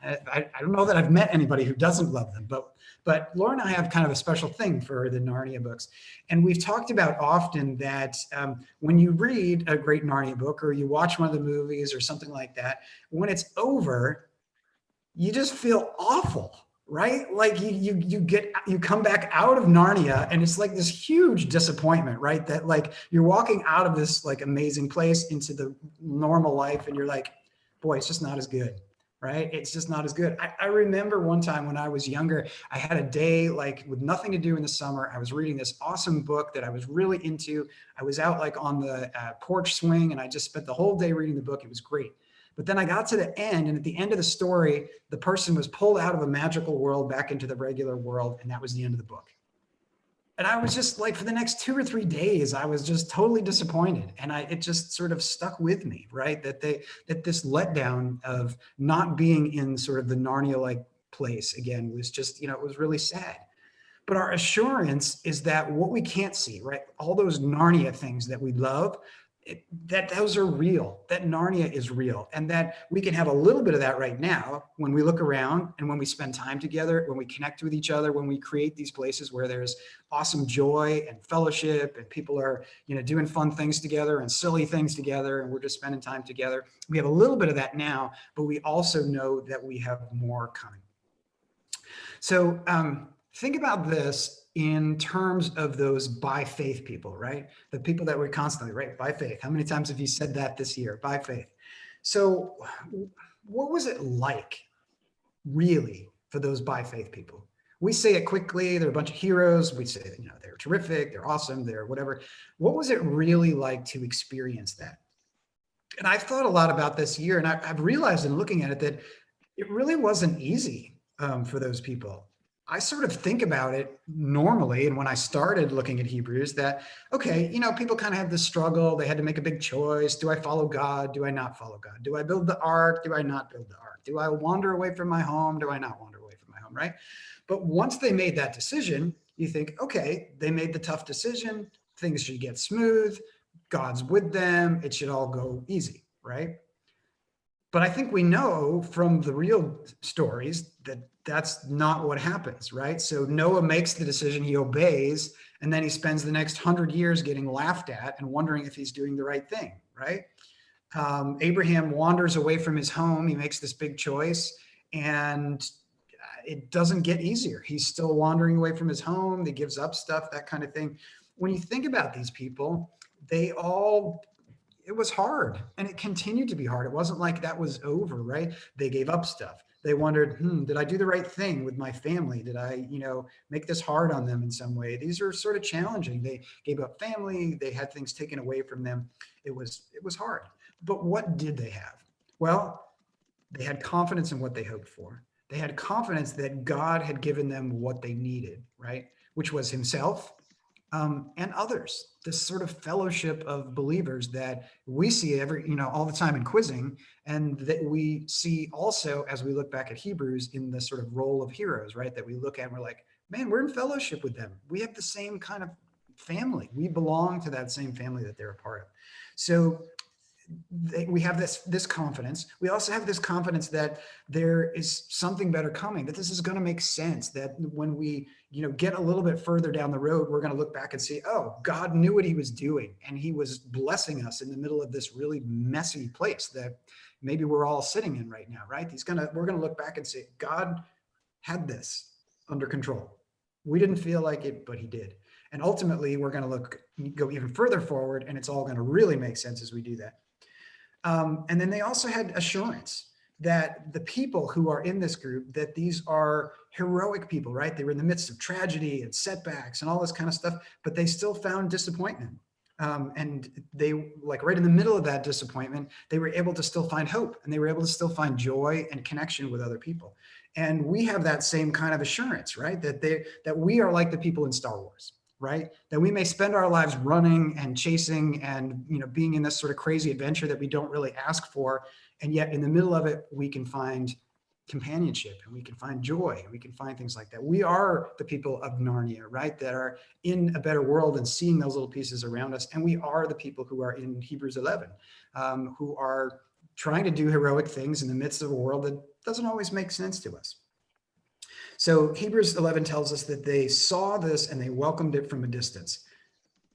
I don't know that I've met anybody who doesn't love them, but Laura and I have kind of a special thing for the Narnia books. And we've talked about often that when you read a great Narnia book or you watch one of the movies or something like that, when it's over, you just feel awful. Right? Like you come back out of Narnia and it's like this huge disappointment, right? That like you're walking out of this like amazing place into the normal life and you're like, boy, it's just not as good, right? It's just not as good. I remember one time when I was younger, I had a day like with nothing to do in the summer. I was reading this awesome book that I was really into. I was out like on the porch swing and I just spent the whole day reading the book. It was great. But then I got to the end, and at the end of the story, the person was pulled out of a magical world back into the regular world, and that was the end of the book. And I was just like, for the next 2 or 3 days, I was just totally disappointed. And it just sort of stuck with me, right? That this letdown of not being in sort of the Narnia-like place again was just, it was really sad. But our assurance is that what we can't see, right? All those Narnia things that we love, that those are real, that Narnia is real, and that we can have a little bit of that right now when we look around and when we spend time together, when we connect with each other, when we create these places where there's awesome joy and fellowship and people are, doing fun things together and silly things together, and we're just spending time together. We have a little bit of that now, but we also know that we have more coming. So think about this in terms of those by faith people, right? The people that were constantly, right? By faith. How many times have you said that this year? By faith. So what was it like really for those by faith people? We say it quickly. They're a bunch of heroes. We say, they're terrific. They're awesome. They're whatever. What was it really like to experience that? And I've thought a lot about this year, and I've realized in looking at it that it really wasn't easy for those people. I sort of think about it normally. And when I started looking at Hebrews that, okay, people kind of have this struggle. They had to make a big choice. Do I follow God? Do I not follow God? Do I build the ark? Do I not build the ark? Do I wander away from my home? Do I not wander away from my home? Right. But once they made that decision, you think, okay, they made the tough decision. Things should get smooth. God's with them. It should all go easy. Right. But I think we know from the real stories that that's not what happens, right? So Noah makes the decision, he obeys, and then he spends the next 100 years getting laughed at and wondering if he's doing the right thing, right? Abraham wanders away from his home. He makes this big choice, and it doesn't get easier. He's still wandering away from his home. He gives up stuff, that kind of thing. When you think about these people, it was hard, and it continued to be hard. It wasn't like that was over, right? They gave up stuff. They wondered, did I do the right thing with my family? Did I, make this hard on them in some way? These are sort of challenging. They gave up family. They had things taken away from them. It was hard. But what did they have? Well, they had confidence in what they hoped for. They had confidence that God had given them what they needed, right? Which was himself and others. This sort of fellowship of believers that we see all the time in quizzing, and that we see also as we look back at Hebrews in the sort of role of heroes, right? That we look at and we're like, man, we're in fellowship with them. We have the same kind of family. We belong to that same family that they're a part of. So we have this confidence. We also have this confidence that there is something better coming, that this is going to make sense, that when we get a little bit further down the road, we're going to look back and see, oh, God knew what he was doing, and he was blessing us in the middle of this really messy place that maybe we're all sitting in right now, right? We're going to look back and say, God had this under control. We didn't feel like it, but he did. And ultimately, we're going to go even further forward, and it's all going to really make sense as we do that. And then they also had assurance that the people who are in this group, that these are heroic people, right? They were in the midst of tragedy and setbacks and all this kind of stuff, but they still found disappointment. And they, like right in the middle of that disappointment, they were able to still find hope, and they were able to still find joy and connection with other people. And we have that same kind of assurance, right? That we are like the people in Star Wars, right? That we may spend our lives running and chasing and, being in this sort of crazy adventure that we don't really ask for. And yet in the middle of it, we can find companionship, and we can find joy, and we can find things like that. We are the people of Narnia, right? That are in a better world and seeing those little pieces around us. And we are the people who are in Hebrews 11, who are trying to do heroic things in the midst of a world that doesn't always make sense to us. So Hebrews 11 tells us that they saw this and they welcomed it from a distance.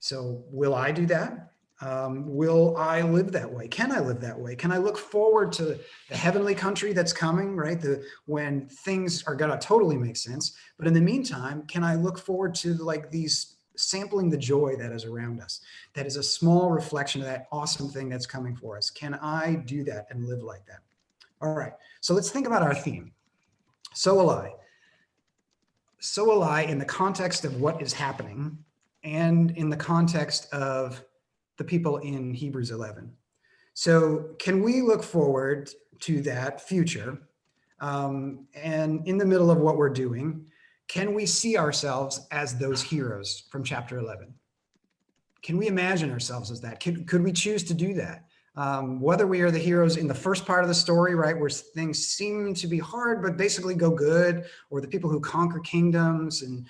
So will I do that? Will I live that way? Can I live that way? Can I look forward to the heavenly country that's coming, right? When things are going to totally make sense. But in the meantime, can I look forward to these sampling the joy that is around us? That is a small reflection of that awesome thing that's coming for us. Can I do that and live like that? All right. So let's think about our theme. So will I. So will I in the context of what is happening and in the context of the people in Hebrews 11. So can we look forward to that future? And in the middle of what we're doing, can we see ourselves as those heroes from chapter 11? Can we imagine ourselves as that? Could we choose to do that? Whether we are the heroes in the first part of the story, right, where things seem to be hard, but basically go good, or the people who conquer kingdoms and,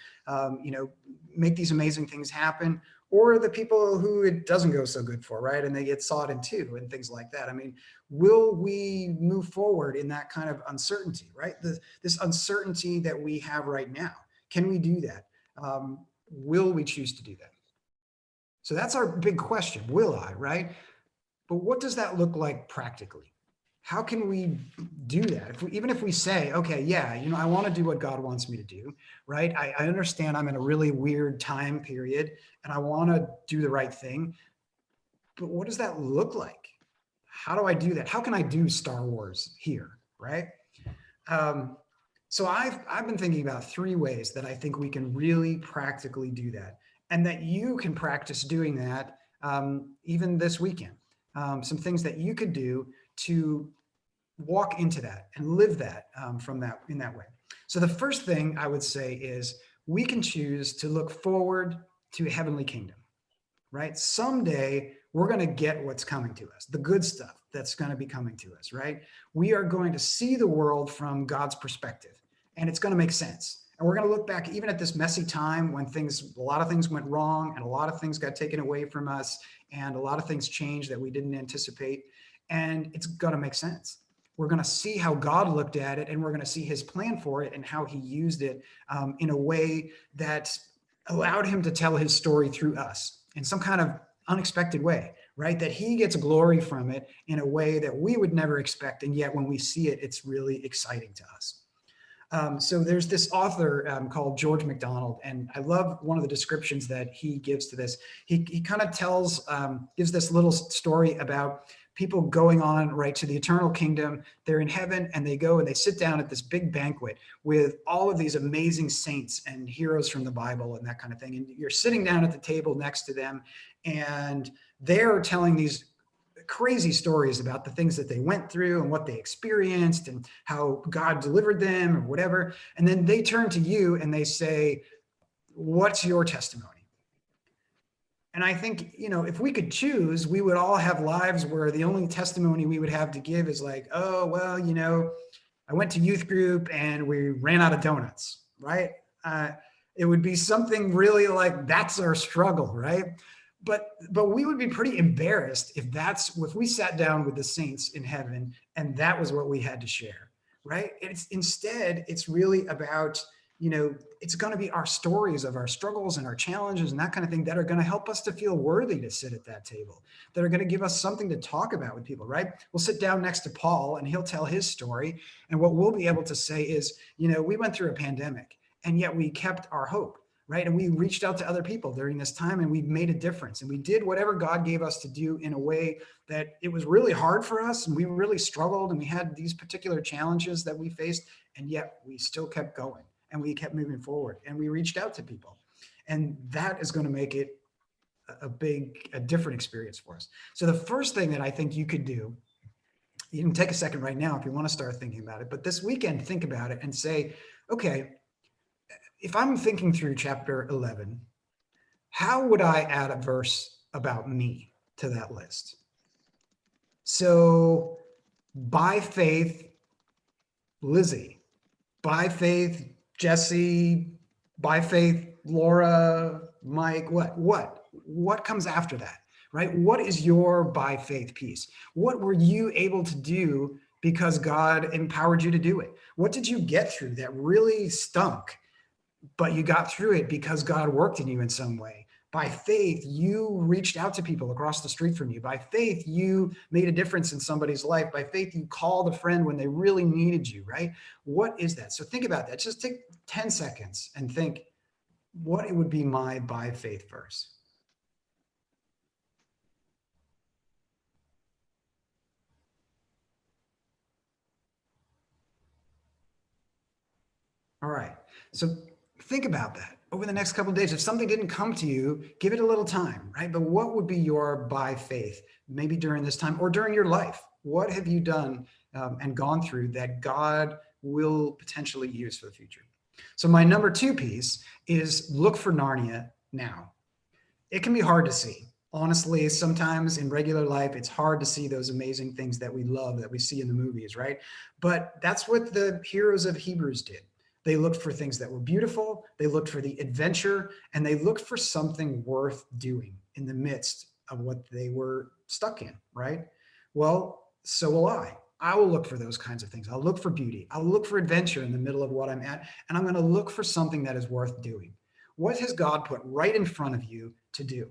you know, make these amazing things happen, or the people who it doesn't go so good for, right, and they get sawed in two and things like that. I mean, will we move forward in that kind of uncertainty, right? This uncertainty that we have right now, can we do that? Will we choose to do that? So that's our big question, will I, right? But what does that look like practically? How can we do that? Even if we say, okay, yeah, you know, I want to do what God wants me to do, right? I understand I'm in a really weird time period and I want to do the right thing. But what does that look like? How do I do that? How can I do Star Wars here, right? So I've been thinking about 3 ways that I think we can really practically do that, and that you can practice doing that even this weekend. Some things that you could do to walk into that and live that in that way. So the first thing I would say is we can choose to look forward to a heavenly kingdom, right? Someday we're going to get what's coming to us, the good stuff that's going to be coming to us, right? We are going to see the world from God's perspective, and it's going to make sense. And we're going to look back even at this messy time when a lot of things went wrong and a lot of things got taken away from us and a lot of things changed that we didn't anticipate. And it's going to make sense. We're going to see how God looked at it, and we're going to see his plan for it and how he used it in a way that allowed him to tell his story through us in some kind of unexpected way, right? That he gets glory from it in a way that we would never expect. And yet when we see it, it's really exciting to us. So there's this author called George MacDonald, and I love one of the descriptions that he gives to this. He kind of gives this little story about people going on right to the eternal kingdom. They're in heaven and they go and they sit down at this big banquet with all of these amazing saints and heroes from the Bible and that kind of thing. And you're sitting down at the table next to them and they're telling these crazy stories about the things that they went through and what they experienced and how God delivered them or whatever. And then they turn to you and they say, what's your testimony? And I think, you know, if we could choose, we would all have lives where the only testimony we would have to give is like, oh, well, you know, I went to youth group and we ran out of donuts, right? It would be something really like, that's our struggle, right? But we would be pretty embarrassed if we sat down with the saints in heaven and that was what we had to share, right? Instead, it's really about, you know, it's going to be our stories of our struggles and our challenges and that kind of thing that are going to help us to feel worthy to sit at that table, that are going to give us something to talk about with people, right? We'll sit down next to Paul and he'll tell his story. And what we'll be able to say is, you know, we went through a pandemic and yet we kept our hope, right? And we reached out to other people during this time and we made a difference. And we did whatever God gave us to do in a way that it was really hard for us. And we really struggled and we had these particular challenges that we faced. And yet we still kept going. And we kept moving forward and we reached out to people. And that is going to make it a different experience for us. So the first thing that I think you could do, you can take a second right now if you want to start thinking about it, but this weekend, think about it and say, okay, if I'm thinking through chapter 11, how would I add a verse about me to that list? So by faith, Lizzie, by faith, Jesse, by faith, Laura, Mike, what comes after that, right? What is your by faith piece? What were you able to do because God empowered you to do it? What did you get through that really stunk, but you got through it because God worked in you in some way? By faith, you reached out to people across the street from you. By faith, you made a difference in somebody's life. By faith, you called a friend when they really needed you, right? What is that? So think about that. Just take 10 seconds and think what it would be my by faith verse. All right. So think about that over the next couple of days. If something didn't come to you, give it a little time, right? But what would be your by faith, maybe during this time or during your life? What have you done and gone through that God will potentially use for the future? So my number 2 piece is look for Narnia now. It can be hard to see, Honestly, sometimes in regular life, it's hard to see those amazing things that we love, that we see in the movies, right? But that's what the heroes of Hebrews did. They looked for things that were beautiful, they looked for the adventure, and they looked for something worth doing in the midst of what they were stuck in, right? Well, so will I. I will look for those kinds of things. I'll look for beauty. I'll look for adventure in the middle of what I'm at, and I'm going to look for something that is worth doing. What has God put right in front of you to do?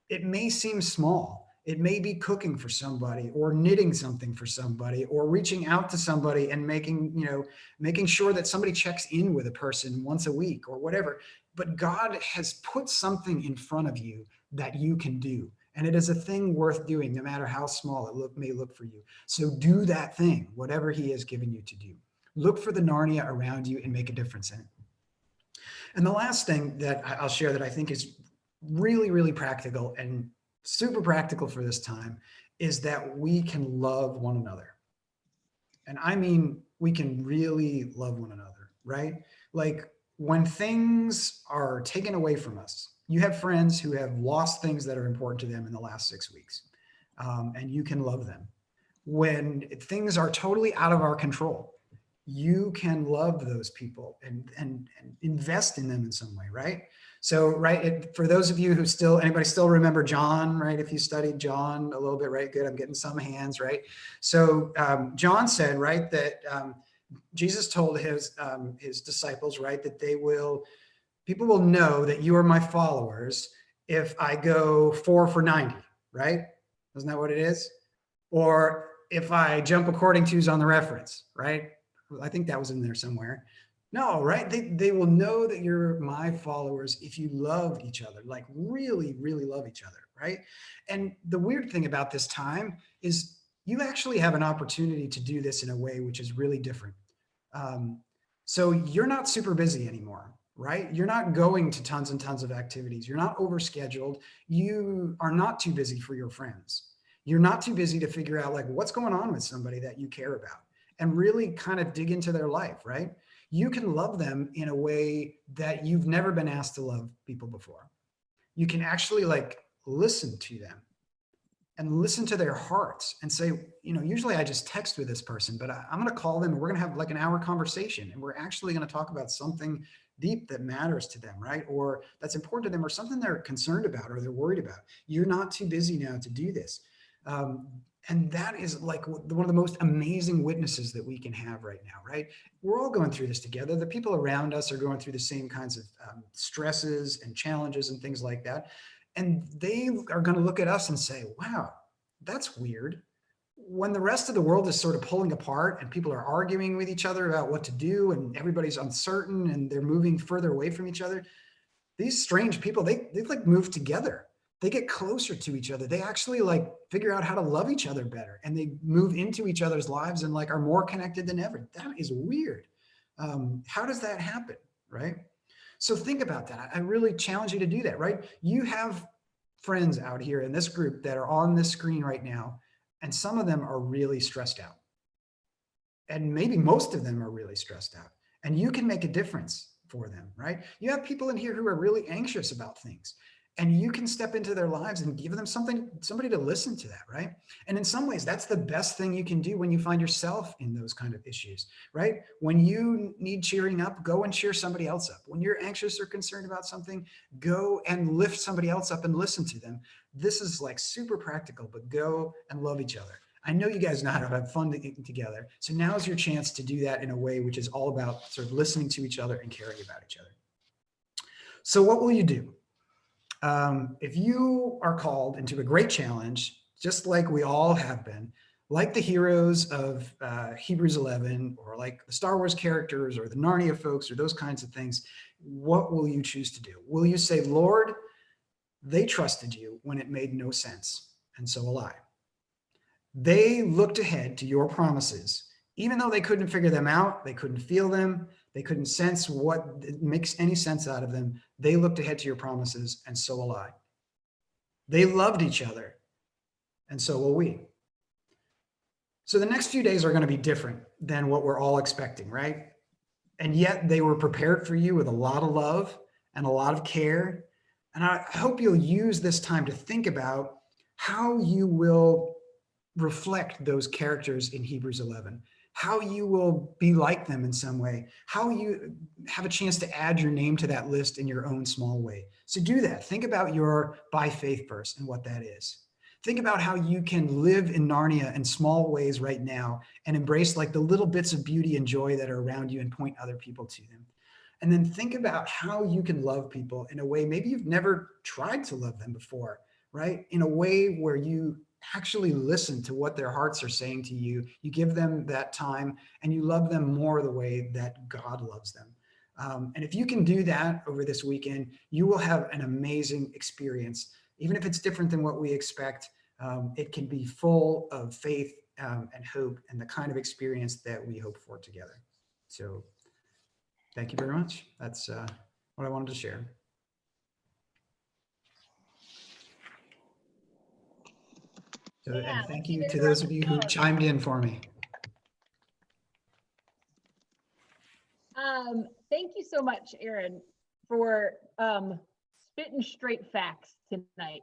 It may seem small. It may be cooking for somebody, or knitting something for somebody, or reaching out to somebody and making sure that somebody checks in with a person once a week or whatever. But God has put something in front of you that you can do. And it is a thing worth doing, no matter how small it may look for you. So do that thing, whatever he has given you to do. Look for the Narnia around you and make a difference in it. And the last thing that I'll share that I think is really, really practical and super practical for this time is that we can love one another. And I mean, we can really love one another, right? Like when things are taken away from us, you have friends who have lost things that are important to them in the last 6 weeks, and you can love them. When things are totally out of our control, you can love those people and invest in them in some way, right? So, right, for those of you who anybody still remember John, right? If you studied John a little bit, right? Good, I'm getting some hands, right? So John said, right, that Jesus told his disciples, right, that people will know that you are my followers if I go 4 for 90, right? Isn't that what it is? Or if I jump according to's on the reference, right? I think that was in there somewhere. No, right? They will know that you're my followers if you love each other, like really, really love each other, right? And the weird thing about this time is you actually have an opportunity to do this in a way which is really different. So you're not super busy anymore, right? You're not going to tons and tons of activities. You're not overscheduled. You are not too busy for your friends. You're not too busy to figure out like what's going on with somebody that you care about and really kind of dig into their life, right? You can love them in a way that you've never been asked to love people before. You can actually like listen to them and listen to their hearts and say, usually I just text with this person, but I'm going to call them and we're going to have like an hour conversation and we're actually going to talk about something deep that matters to them, right? Or that's important to them or something they're concerned about or they're worried about. You're not too busy now to do this. And that is like one of the most amazing witnesses that we can have right now, right? We're all going through this together. The people around us are going through the same kinds of stresses and challenges and things like that. And they are going to look at us and say, wow, that's weird. When the rest of the world is sort of pulling apart and people are arguing with each other about what to do and everybody's uncertain and they're moving further away from each other, these strange people, they like move together. They get closer to each other. They actually like figure out how to love each other better and they move into each other's lives and like are more connected than ever. That is weird. How does that happen, right? So think about that. I really challenge you to do that, right? You have friends out here in this group that are on this screen right now, and some of them are really stressed out. And maybe most of them are really stressed out. And you can make a difference for them, right? You have people in here who are really anxious about things. And you can step into their lives and give them somebody to listen to that, right? And in some ways, that's the best thing you can do when you find yourself in those kind of issues, right? When you need cheering up, go and cheer somebody else up. When you're anxious or concerned about something, go and lift somebody else up and listen to them. This is like super practical, but go and love each other. I know you guys know how to have fun together. So now's your chance to do that in a way which is all about sort of listening to each other and caring about each other. So what will you do? If you are called into a great challenge, just like we all have been, like the heroes of Hebrews 11, or like the Star Wars characters or the Narnia folks or those kinds of things, what will you choose to do? Will you say, Lord, they trusted you when it made no sense, and so will I. They looked ahead to your promises, even though they couldn't figure them out, they couldn't feel them, they couldn't sense what makes any sense out of them. They looked ahead to your promises, and so will I. They loved each other, and so will we. So the next few days are going to be different than what we're all expecting, right? And yet they were prepared for you with a lot of love and a lot of care. And I hope you'll use this time to think about how you will reflect those characters in Hebrews 11, how you will be like them in some way, how you have a chance to add your name to that list in your own small way. So do that. Think about your by faith verse and what that is. Think about how you can live in Narnia in small ways right now and embrace like the little bits of beauty and joy that are around you and point other people to them. And then think about how you can love people in a way maybe you've never tried to love them before, right? In a way where you actually listen to what their hearts are saying to you. You give them that time and you love them more the way that God loves them. And if you can do that over this weekend, you will have an amazing experience. Even if it's different than what we expect, it can be full of faith and hope and the kind of experience that we hope for together. So thank you very much. That's what I wanted to share. So, and thank you to those of you who chimed in for me. Thank you so much, Aaron, for spitting straight facts tonight.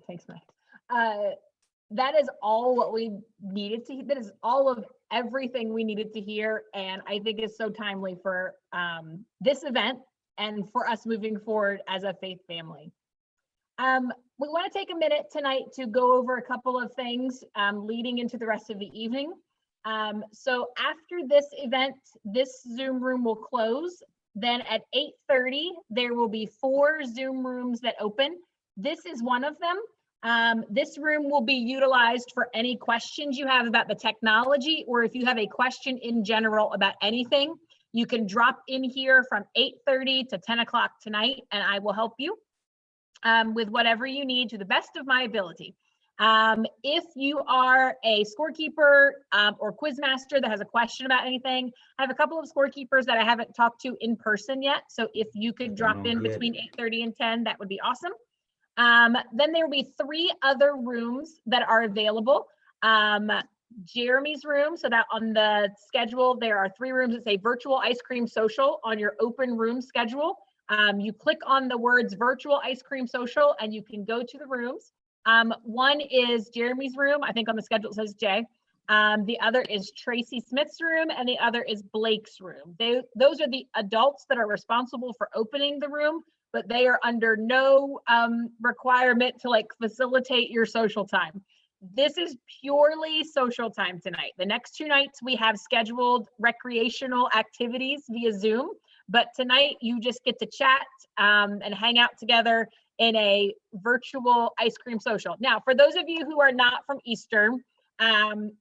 Thanks, Mike. That is all what we needed to. That is all of everything we needed to hear, and I think it's so timely for this event and for us moving forward as a faith family. We want to take a minute tonight to go over a couple of things leading into the rest of the evening. So after this event, this Zoom room will close. Then at 8:30, there will be 4 Zoom rooms that open. This is one of them. This room will be utilized for any questions you have about the technology, or if you have a question in general about anything, you can drop in here from 8:30 to 10 o'clock tonight, and I will help you with whatever you need to the best of my ability. If you are a scorekeeper or Quizmaster that has a question about anything, I have a couple of scorekeepers that I haven't talked to in person yet. So if you could drop in between 8:30 and 10, that would be awesome. Then there will be 3 other rooms that are available. Jeremy's room, so that on the schedule, there are 3 rooms that say virtual ice cream social on your open room schedule. You click on the words virtual ice cream social and you can go to the rooms. One is Jeremy's room. I think on the schedule it says Jay. The other is Tracy Smith's room and the other is Blake's room. Those are the adults that are responsible for opening the room, but they are under no requirement to like facilitate your social time. This is purely social time tonight. The next 2 nights we have scheduled recreational activities via Zoom, but tonight you just get to chat and hang out together in a virtual ice cream social. Now, for those of you who are not from Eastern,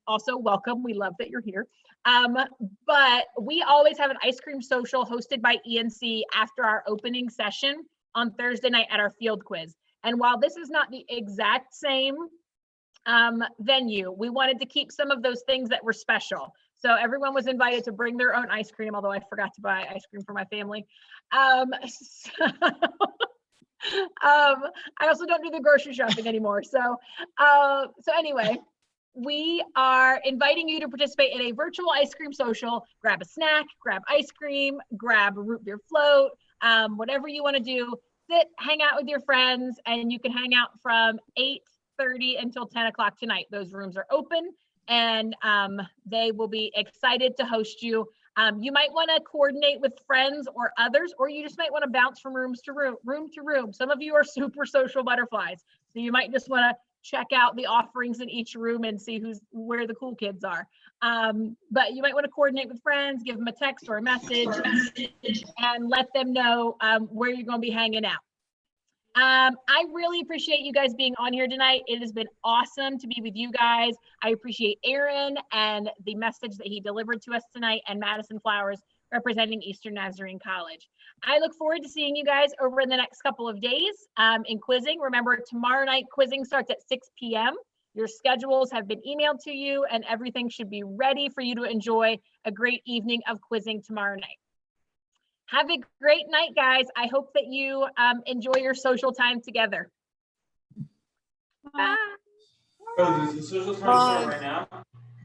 also welcome. We love that you're here. But we always have an ice cream social hosted by ENC after our opening session on Thursday night at our field quiz. And while this is not the exact same venue, we wanted to keep some of those things that were special. So everyone was invited to bring their own ice cream, although I forgot to buy ice cream for my family. I also don't do the grocery shopping anymore. So anyway, we are inviting you to participate in a virtual ice cream social. Grab a snack, grab ice cream, grab a root beer float, whatever you want to do. Sit, hang out with your friends, and you can hang out from 8:30 until 10 o'clock tonight. Those rooms are open, and they will be excited to host you. You might want to coordinate with friends or others, or you just might want to bounce from room to room. Some of you are super social butterflies, so you might just want to check out the offerings in each room and see where the cool kids are. But you might want to coordinate with friends, give them a text or a message, and let them know where you're going to be hanging out. I really appreciate you guys being on here tonight. It has been awesome to be with you guys. I appreciate Aaron and the message that he delivered to us tonight, and Madison Flowers representing Eastern Nazarene College. I look forward to seeing you guys over in the next couple of days in quizzing. Remember, tomorrow night quizzing starts at 6 p.m. Your schedules have been emailed to you, and everything should be ready for you to enjoy a great evening of quizzing tomorrow night. Have a great night, guys. I hope that you enjoy your social time together. Bye. Oh, is the social time start right now?